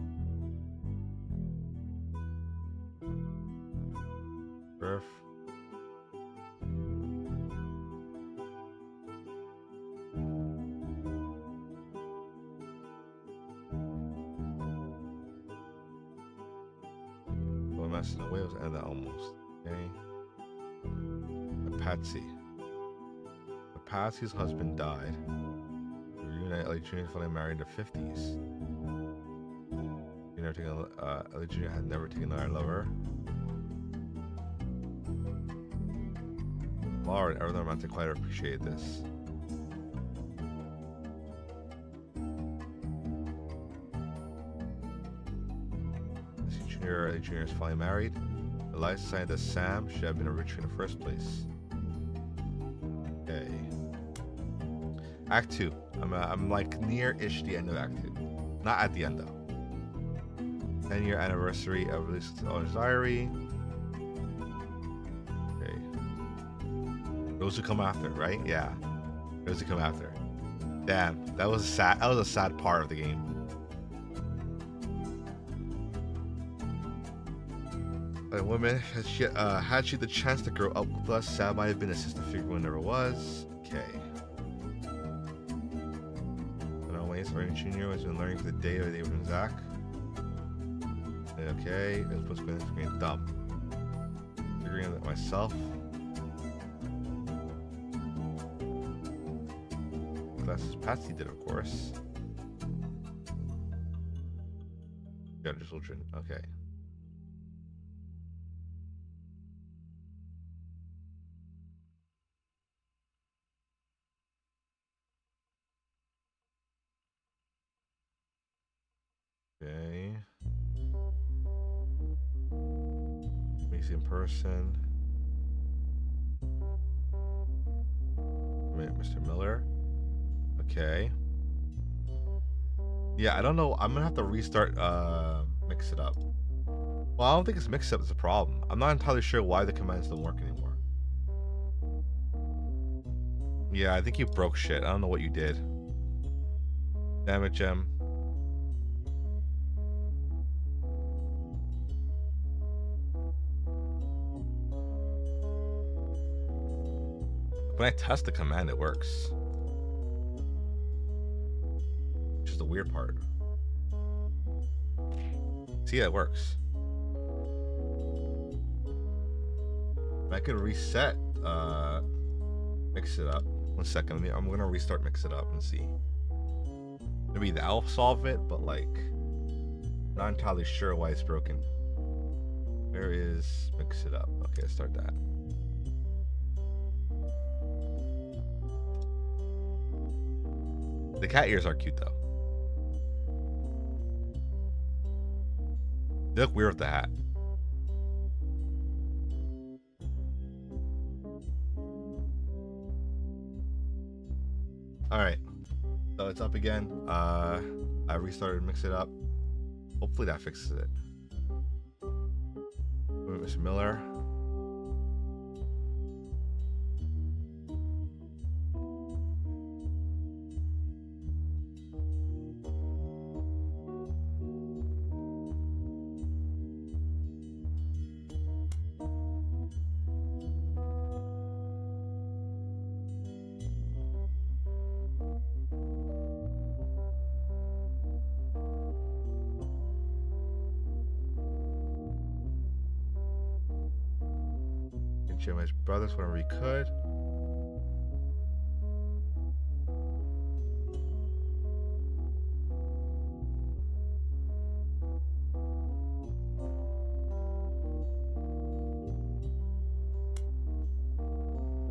[SPEAKER 1] Birth. Well, messing away was and that almost. Okay. Patsy. Patsy's husband died. Ellie Jr. finally married in the 50s. Ellie Jr. had never taken another lover. Laura and everyone romantic quite appreciated this. Ellie Jr. is finally married. The life sign that Sam should have been a Roottrie in the first place. Okay. Act 2. I'm like near-ish the end of Act 2. Not at the end though. 10-year anniversary of release of Owner's Diary. Okay. Those who come after, right? Yeah. Those who come after. Damn, that was a sad part of the game. A woman had she the chance to grow up with us, Sam might have been a sister figure when never was. Okay. Ernie Jr. has been learning for the day of David and Zach. Okay, it's supposed to be screen dumb. Figuring that myself. That's Patsy did, of course. Yeah, just children. Okay. Okay. Macy in person. Mr. Miller. Okay. Yeah, I don't know. I'm gonna have to restart mix it up. Well, I don't think it's mix up is a problem. I'm not entirely sure why the commands don't work anymore. Yeah, I think you broke shit. I don't know what you did. Damn it, Gem. When I test the command, it works. Which is the weird part. See, it works. I can reset, mix it up. 1 second, I'm gonna restart mix it up and see. Maybe that'll solve it, but like, not entirely sure why it's broken. Where is mix it up? Okay, let's start that. The cat ears are cute though. They look weird with the hat. Alright. So it's up again. I restarted Mix It Up. Hopefully that fixes it. Mr. Miller. Share my brothers whenever we could.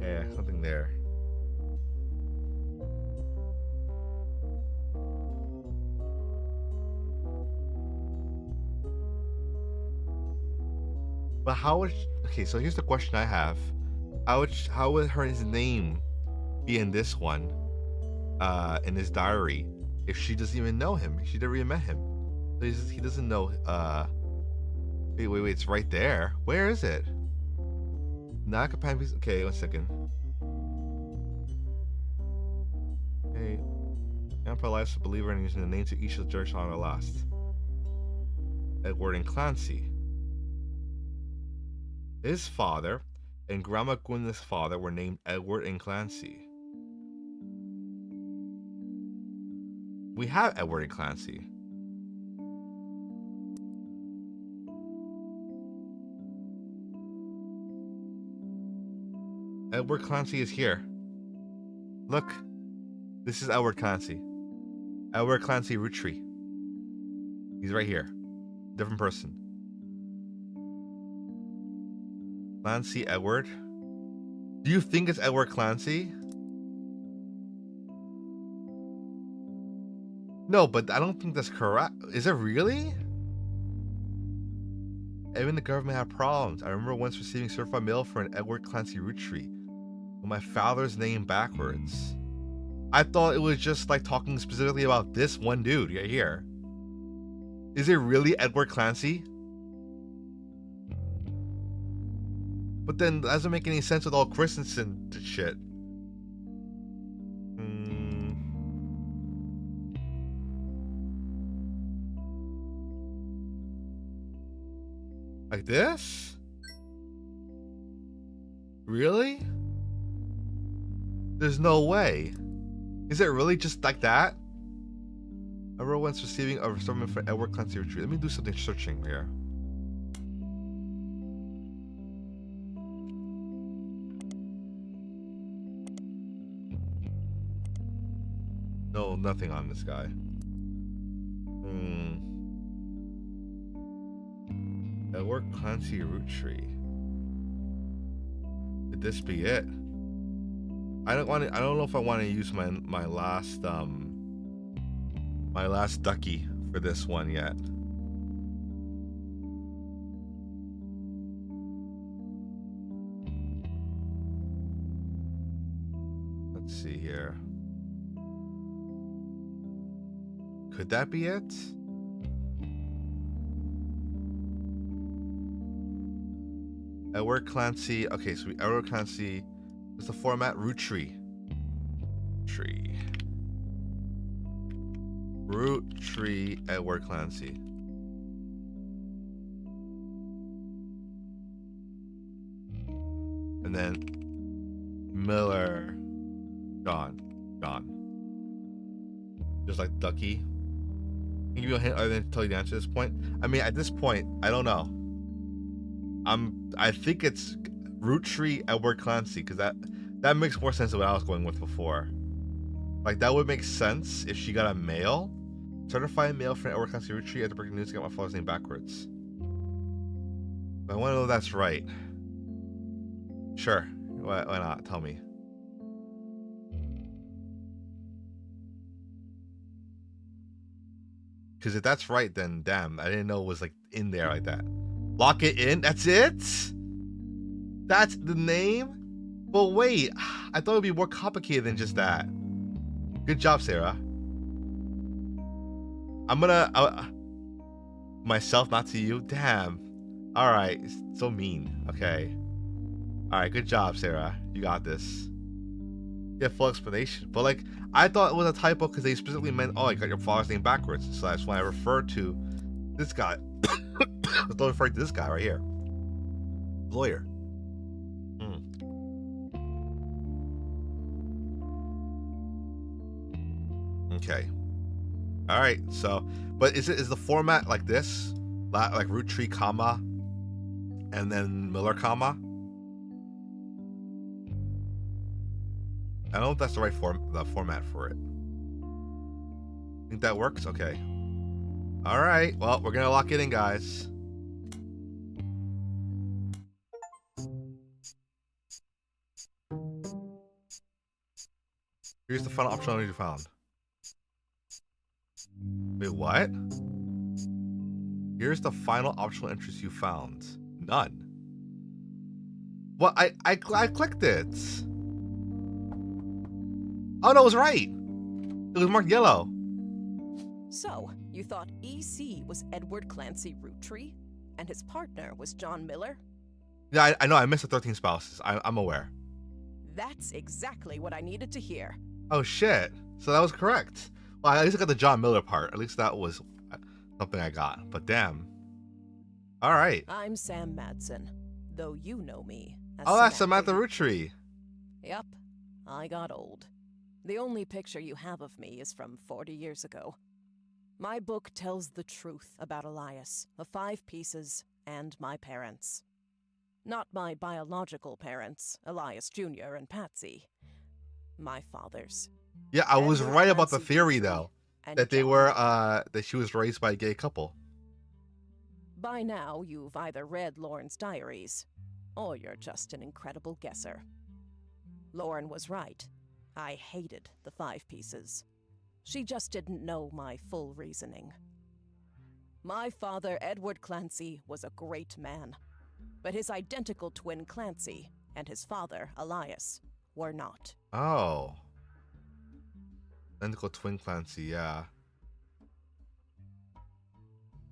[SPEAKER 1] Yeah, something there. But how would okay? So here's the question I have: how would his name be in this one, in his diary, if she doesn't even know him? She never even met him. So he doesn't know. Wait, it's right there. Where is it? Not companion piece. Okay, 1 second. Okay, Grandpa Life's a believer in using the names of each of the church on the last. Edward and Clancy. His father and Grandma Gwyneth's father were named Edward and Clancy. We have Edward and Clancy. Edward Clancy is here. Look, this is Edward Clancy. Edward Clancy Roottrees. He's right here. Different person. Clancy Edward. Do you think it's Edward Clancy? No, but I don't think that's correct. Is it really? Even the government had problems. I remember once receiving certified mail for an Edward Clancy Roottrees with my father's name backwards. I thought it was just like talking specifically about this one dude right here. Is it really Edward Clancy? But then that doesn't make any sense with all Christensen shit. Like this? Really? There's no way. Is it really just like that? I remember once receiving a summon for Edward Clancy Roottrees. Let me do something searching here. No, nothing on this guy. Edward Clancy Roottrees. Could this be it? I don't know if I want to use my last ducky for this one yet. Let's see here. Could that be it? Edward Clancy. Okay, so Edward Clancy. What's the format? Roottrees. Roottrees Edward Clancy. And then Miller John. Just like Ducky. Can you give me a hint other than tell you the answer at this point? I mean, at this point, I don't know. I think it's Roottrees Edward Clancy, because that makes more sense than what I was going with before. Like, that would make sense if she got a mail. Certified mail from Edward Clancy Roottrees. I had to break the news to get my father's name backwards. But I want to know if that's right. Sure. Why not? Tell me. Because if that's right, then damn, I didn't know it was like in there like that. Lock it in. That's it? That's the name? But wait, I thought it would be more complicated than just that. Good job, Sarah. I'm gonna... myself, not to you? Damn. Alright, so mean. Okay. Alright, good job, Sarah. You got this. Yeah, full explanation. But like, I thought it was a typo because they specifically meant, oh, I got your father's name backwards. So that's why I referred to this guy. I was referring to this guy right here. Lawyer. Okay. All right. So, but is the format like this? Like Roottrees, comma, and then Miller, comma? I don't know if that's the right format for it. Think that works? Okay. All right. Well, we're gonna lock it in, guys. Here's the final option you found. Wait, what? Here's the final optional entries you found. None. Well, I clicked it. Oh no, it was right. It was marked yellow.
[SPEAKER 2] So, you thought EC was Edward Clancy Roottrees, and his partner was John Miller?
[SPEAKER 1] Yeah, I know. I missed the 13 spouses. I'm aware.
[SPEAKER 2] That's exactly what I needed to hear.
[SPEAKER 1] Oh shit. So that was correct. Well, at least I got the John Miller part. At least that was something I got. But damn. All right.
[SPEAKER 2] I'm Sam Madsen, though you know me as
[SPEAKER 1] Oh, that's Samantha
[SPEAKER 2] Root.
[SPEAKER 1] Roottrees.
[SPEAKER 2] Yep, I got old. The only picture you have of me is from 40 years ago. My book tells the truth about Elias, the 5 pieces, and my parents. Not my biological parents, Elias Jr. and Patsy. My father's.
[SPEAKER 1] Yeah, I was
[SPEAKER 2] Edward
[SPEAKER 1] right about the
[SPEAKER 2] Clancy
[SPEAKER 1] theory
[SPEAKER 2] Roottree
[SPEAKER 1] though.
[SPEAKER 2] and
[SPEAKER 1] That they
[SPEAKER 2] John
[SPEAKER 1] were
[SPEAKER 2] Miller.
[SPEAKER 1] that she was raised by a gay couple.
[SPEAKER 2] By now, you've either read Lauren's diaries, or you're just an incredible guesser. Lauren was right. I hated the 5 pieces. She just didn't know my full reasoning. My father, Edward Clancy, was a great man, but his identical twin Clancy and his father, Elias, were not.
[SPEAKER 1] Oh. Identical twin Clancy, yeah.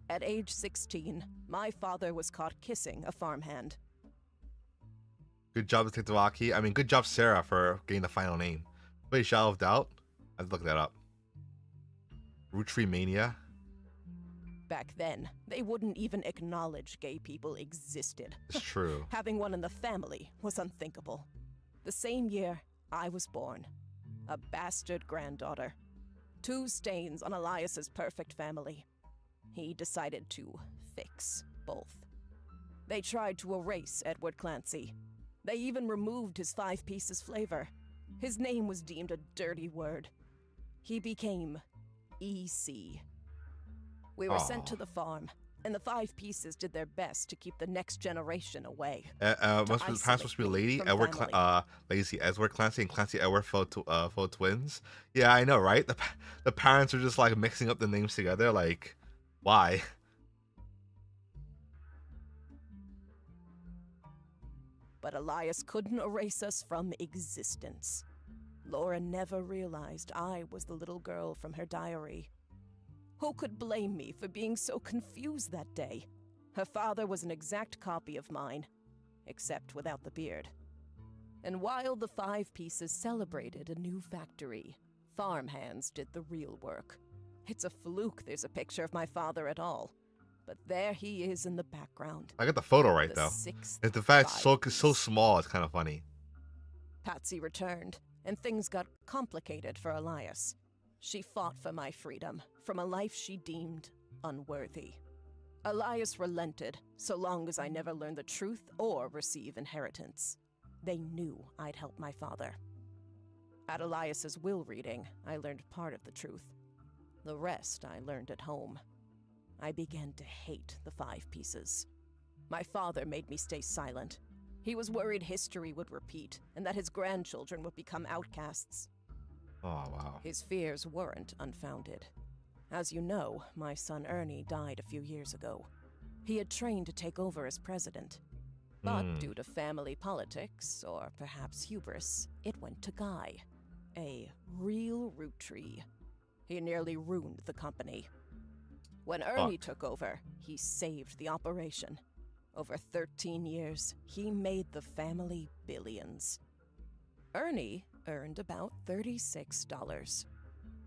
[SPEAKER 2] At age 16, my father was caught kissing a farmhand.
[SPEAKER 1] Good job, Detective Aki. I mean, good job, Sarah, for getting the final name. Wait, Shadow of Doubt? I'd look that up. Rootree Mania?
[SPEAKER 2] Back then, they wouldn't even acknowledge gay people existed.
[SPEAKER 1] It's true.
[SPEAKER 2] Having one in the family was unthinkable. The same year, I was born. A bastard granddaughter. 2 stains on Elias's perfect family. He decided to fix both. They tried to erase Edward Clancy. They even removed his 5 pieces flavor. His name was deemed a dirty word. He became EC. We were sent to the farm, and the 5 pieces did their best to keep the next generation away.
[SPEAKER 1] Must be, supposed to be Lady Edward, Lazy Edward Clancy and Clancy Edward full twins. Yeah, I know, right? The parents are just like mixing up the names together. Like, why?
[SPEAKER 2] But Elias couldn't erase us from existence. Laura never realized I was the little girl from her diary. Who could blame me for being so confused that day? Her father was an exact copy of mine, except without the beard. And while the 5 pieces celebrated a new factory, farmhands did the real work. It's a fluke there's a picture of my father at all, but there he is in the background.
[SPEAKER 1] I got the photo right,
[SPEAKER 2] The
[SPEAKER 1] though.
[SPEAKER 2] 6th
[SPEAKER 1] If the fact it's so
[SPEAKER 2] piece.
[SPEAKER 1] small, it's kind of funny.
[SPEAKER 2] Patsy returned, and things got complicated for Elias. She fought for my freedom, from a life she deemed unworthy. Elias relented, so long as I never learned the truth or receive inheritance. They knew I'd help my father. At Elias's will reading, I learned part of the truth. The rest I learned at home. I began to hate the 5 pieces. My father made me stay silent. He was worried history would repeat, and that his grandchildren would become outcasts.
[SPEAKER 1] Oh, wow.
[SPEAKER 2] His fears weren't unfounded. As you know, my son Ernie died a few years ago. He had trained to take over as president. But due to family politics, or perhaps hubris, it went to Guy. A real Roottrees. He nearly ruined the company. When Ernie took over, he saved the operation. Over 13 years, he made the family billions. Ernie earned about $36.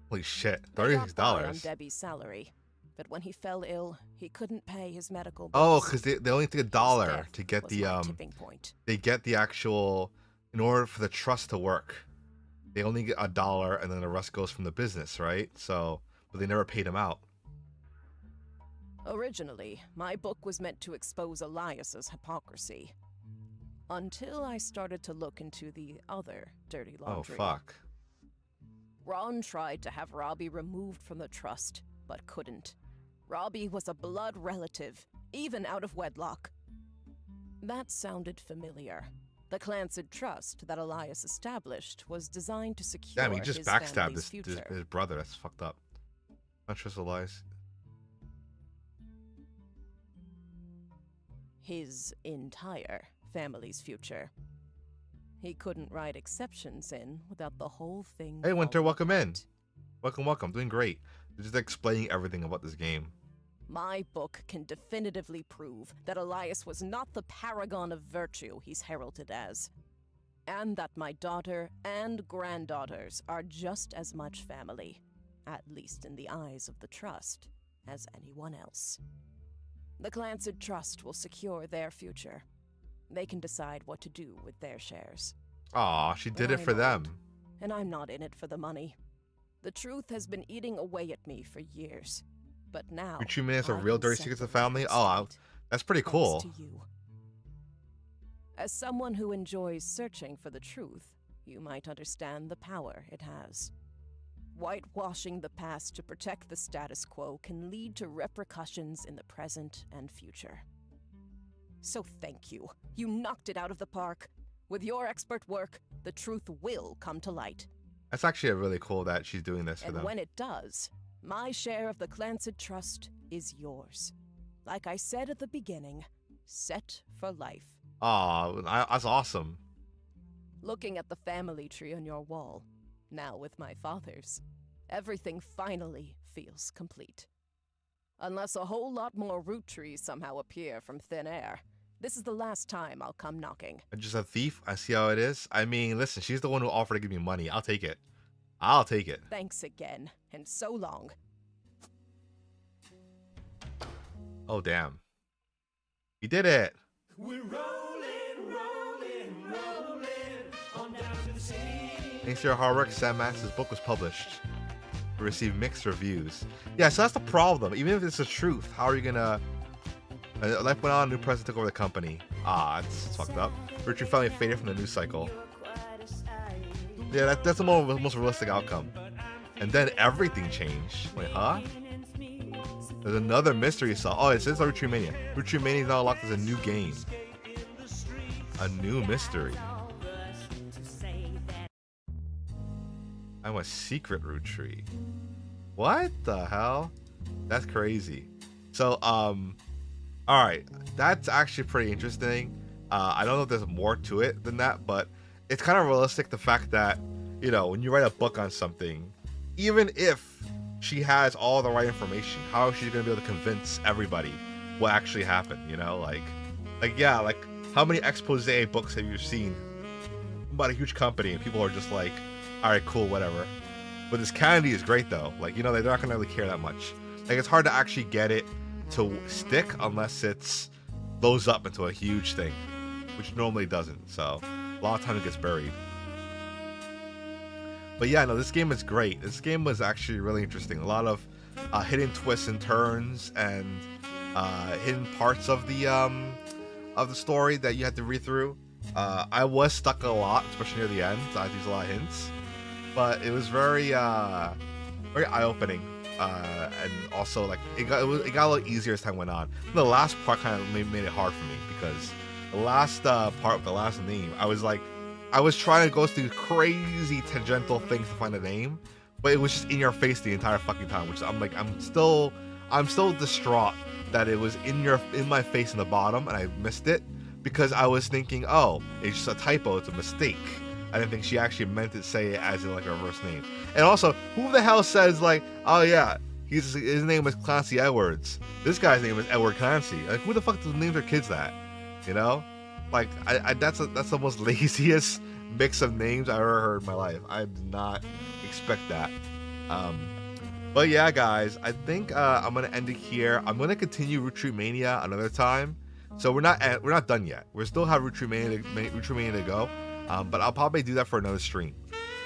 [SPEAKER 1] Holy shit,
[SPEAKER 2] They got by on
[SPEAKER 1] $36.
[SPEAKER 2] Debbie's salary, but when he fell ill, he couldn't pay his medical
[SPEAKER 1] Oh,
[SPEAKER 2] bills.
[SPEAKER 1] because they only take
[SPEAKER 2] His
[SPEAKER 1] $1
[SPEAKER 2] death
[SPEAKER 1] to get
[SPEAKER 2] was
[SPEAKER 1] the
[SPEAKER 2] my tipping point.
[SPEAKER 1] they get the actual, in order for the trust to work, they only get $1 and then the rest goes from the business, right? So, but they never paid him out.
[SPEAKER 2] Originally, my book was meant to expose Elias's hypocrisy. Until I started to look into the other dirty laundry.
[SPEAKER 1] Oh, fuck.
[SPEAKER 2] Ron tried to have Robbie removed from the trust, but couldn't. Robbie was a blood relative, even out of wedlock. That sounded familiar. The Clancy trust that Elias established was designed to secure
[SPEAKER 1] Damn, he just
[SPEAKER 2] his
[SPEAKER 1] backstabbed
[SPEAKER 2] family's
[SPEAKER 1] his
[SPEAKER 2] future.
[SPEAKER 1] brother. That's fucked up. Not trust Elias.
[SPEAKER 2] His entire family's future. He couldn't write exceptions in without the whole thing.
[SPEAKER 1] Hey, Winter,
[SPEAKER 2] falling
[SPEAKER 1] welcome in.
[SPEAKER 2] apart.
[SPEAKER 1] Welcome, welcome. Doing great. Just explaining everything about this game.
[SPEAKER 2] My book can definitively prove that Elias was not the paragon of virtue he's heralded as, and that my daughter and granddaughters are just as much family. at least in the eyes of the Trust, as anyone else. The Clancid Trust will secure their future. They can decide what to do with their shares.
[SPEAKER 1] Aw, she did it
[SPEAKER 2] I'm
[SPEAKER 1] for them.
[SPEAKER 2] old, and I'm not in it for the money. The truth has been eating away at me for years. But now,
[SPEAKER 1] Roottrees Mania is a
[SPEAKER 2] I
[SPEAKER 1] real
[SPEAKER 2] can
[SPEAKER 1] dirty
[SPEAKER 2] set
[SPEAKER 1] secrets of
[SPEAKER 2] the
[SPEAKER 1] family.
[SPEAKER 2] record
[SPEAKER 1] Oh,
[SPEAKER 2] straight,
[SPEAKER 1] that's pretty
[SPEAKER 2] thanks
[SPEAKER 1] cool.
[SPEAKER 2] to you. As someone who enjoys searching for the truth, you might understand the power it has. Whitewashing the past to protect the status quo can lead to repercussions in the present and future. So thank you. You knocked it out of the park. With your expert work, the truth will come to light.
[SPEAKER 1] That's actually really cool that she's doing this for
[SPEAKER 2] And
[SPEAKER 1] them.
[SPEAKER 2] when it does, my share of the Clancid Trust is yours. Like I said at the beginning, set for life.
[SPEAKER 1] Aw, that's awesome.
[SPEAKER 2] Looking at the family tree on your wall, now with my father's, everything finally feels complete. Unless a whole lot more Roottrees somehow appear from thin air, this is the last time I'll come knocking.
[SPEAKER 1] I'm just a thief. I see how it is. I mean, listen, she's the one who offered to give me money. I'll take it. I'll take it.
[SPEAKER 2] Thanks again, and so long.
[SPEAKER 1] Oh, damn. He did it.
[SPEAKER 3] We're rolling on down to the city.
[SPEAKER 1] Thanks to your hard work, Sam Max's book was published. It received mixed reviews. Yeah, so that's the problem. Even if it's the truth, how are you gonna... Life went on, new president took over the company. It's fucked up. Richard finally faded from the news cycle. Yeah, that's the most realistic outcome. And then everything changed. Wait, huh? There's another mystery solved. Oh, it says Roottrees Mania. Roottrees Mania is now unlocked as a new game. A new mystery. I'm a secret Roottrees. What the hell? That's crazy. So, alright. That's actually pretty interesting. I don't know if there's more to it than that, but it's kind of realistic, the fact that, you know, when you write a book on something, even if she has all the right information, how is she going to be able to convince everybody what actually happened, you know? Like how many expose books have you seen about a huge company and people are just like, all right, cool, whatever. But this Kennedy is great though. Like, you know, they're not going to really care that much. Like, it's hard to actually get it to stick unless it's blows up into a huge thing, which normally doesn't. So a lot of times it gets buried. But yeah, no, this game is great. This game was actually really interesting. A lot of hidden twists and turns and hidden parts of the story that you had to read through. I was stuck a lot, especially near the end. I used a lot of hints, but it was very very eye-opening. And also, like, it got a little easier as time went on. The last part kind of made it hard for me, because the last part with the last name, I was trying to go through crazy tangential things to find a name, but it was just in your face the entire fucking time, which I'm still distraught that it was in my face in the bottom and I missed it, because I was thinking, oh, it's just a typo, it's a mistake. I didn't think she actually meant to say it as in like a reverse name. And also, who the hell says like, oh yeah, his name is Clancy Edwards. This guy's name is Edward Clancy. Like, who the fuck names their kids that? You know? Like, that's the most laziest mix of names I've ever heard in my life. I did not expect that. But yeah, guys, I think I'm gonna end it here. I'm gonna continue Roottrees Mania another time. So we're not done yet. We still have Roottrees Mania to go. But I'll probably do that for another stream,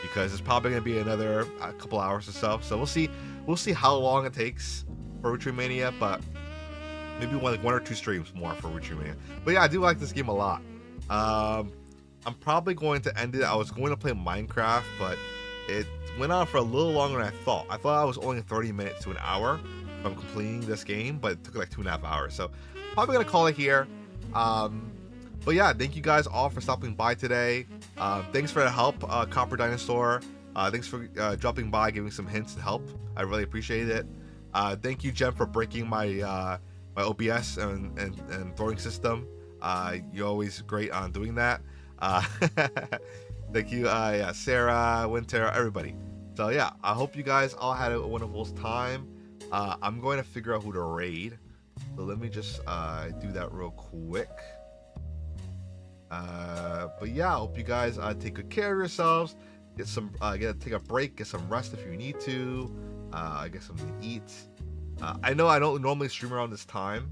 [SPEAKER 1] because it's probably gonna be another couple hours or so. So we'll see how long it takes for Roottrees Mania, but maybe one or two streams more for Roottrees Mania. But yeah, I do like this game a lot. I'm probably going to end it. I was going to play Minecraft, but it went on for a little longer than I thought. I thought I was only 30 minutes to an hour from completing this game, but it took like 2.5 hours. So probably gonna call it here. But yeah, thank you guys all for stopping by today. Thanks for the help, Copper Dinosaur. Thanks for dropping by, giving some hints and help. I really appreciate it. Thank you, Jem, for breaking my my OBS and throwing system. You're always great on doing that. Thank you, yeah, Sarah, Winter, everybody. So yeah, I hope you guys all had a wonderful time. I'm going to figure out who to raid. So let me just do that real quick. But yeah, I hope you guys take good care of yourselves. take a break, get some rest if you need to, get something to eat. I know I don't normally stream around this time,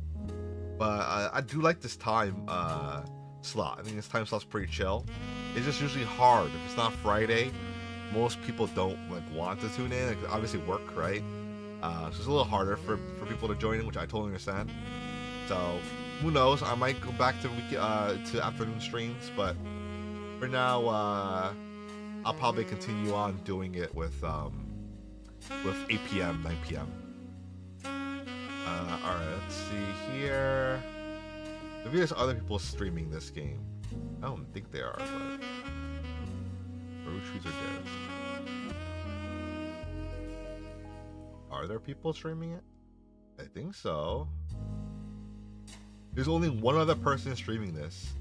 [SPEAKER 1] but I do like this time slot. I think this time slot's pretty chill. It's just usually hard if it's not Friday. Most people don't like want to tune in. Like, obviously work, right? So it's a little harder for people to join in, which I totally understand. So who knows? I might go back to afternoon streams, but for now, I'll probably continue on doing it with 8 p.m., 9 p.m. All right, let's see here. Maybe there's other people streaming this game. I don't think they are, but Roottrees are dead. Are there people streaming it? I think so. There's only one other person streaming this.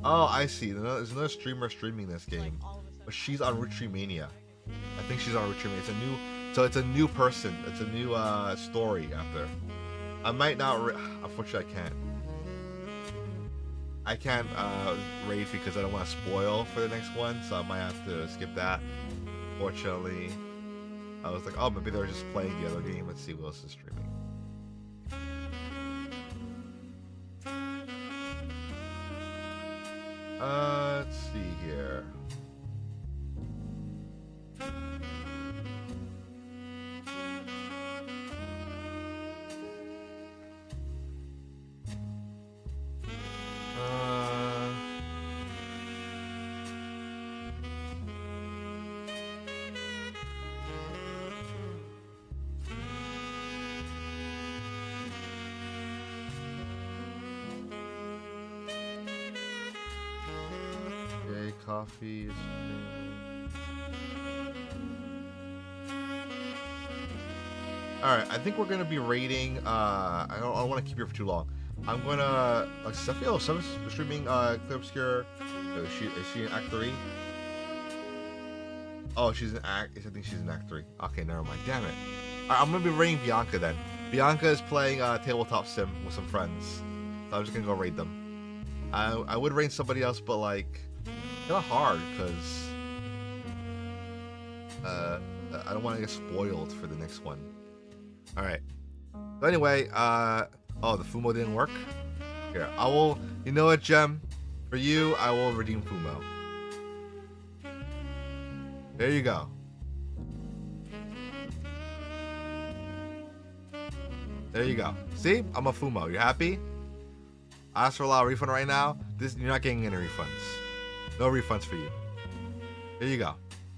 [SPEAKER 1] Oh, I see. There's another streamer streaming this game, but she's on Roottrees Mania. I think she's on Roottrees Mania. It's a new person. It's a new story after. I might not. Unfortunately, I can't raid because I don't want to spoil for the next one, so I might have to skip that. Fortunately, I was like, oh, maybe they're just playing the other game. Let's see who else is streaming. Let's see here. Coffee is alright, I think we're gonna be rating I don't want to keep you for too long. I'm gonna Steph's streaming Clear Obscure. Is she in Act 3? Oh, she's in Act. I think she's in Act 3. Okay, never mind. Damn it. Alright, I'm gonna be raiding Bianca then. Bianca is playing tabletop sim with some friends, so I'm just gonna go raid them. I would raid somebody else, but like kind of hard because I don't want to get spoiled for the next one. All right. So anyway, oh, the Fumo didn't work. Here, I will. You know what, Gem? For you, I will redeem Fumo. There you go. There you go. See, I'm a Fumo. You happy? I asked for a lot of refund right now. You're not getting any refunds. No refunds for you. Here you go.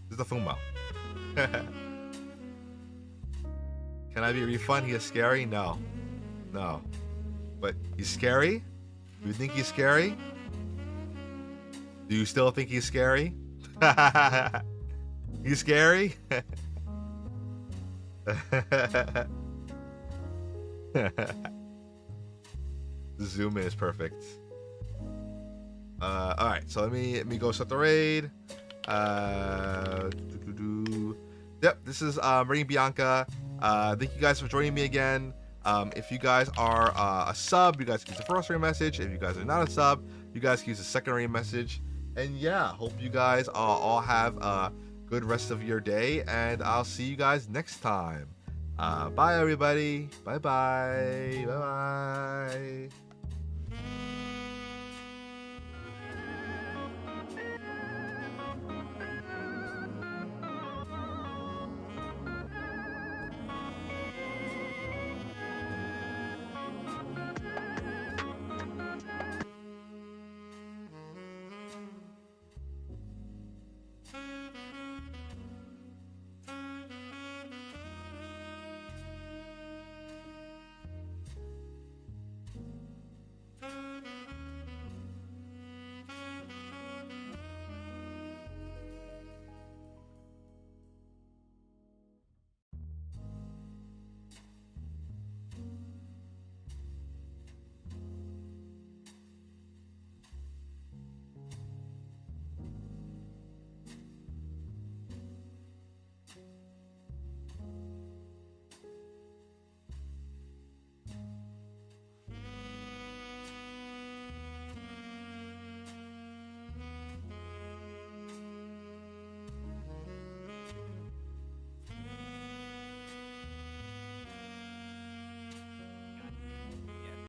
[SPEAKER 1] This is the Fumo. Can I be a refund? He is scary? No. No. But he's scary? Do you think he's scary? Do you still think he's scary? He's scary? The zoom in is perfect. Alright, so let me go start the raid. Yep, this is raiding Bianca. Thank you guys for joining me again. If you guys are a sub, you guys can use the first raid message. If you guys are not a sub, you guys can use the second raid message. And yeah, hope you guys all have a good rest of your day, and I'll see you guys next time. Bye everybody. Bye bye. Bye bye.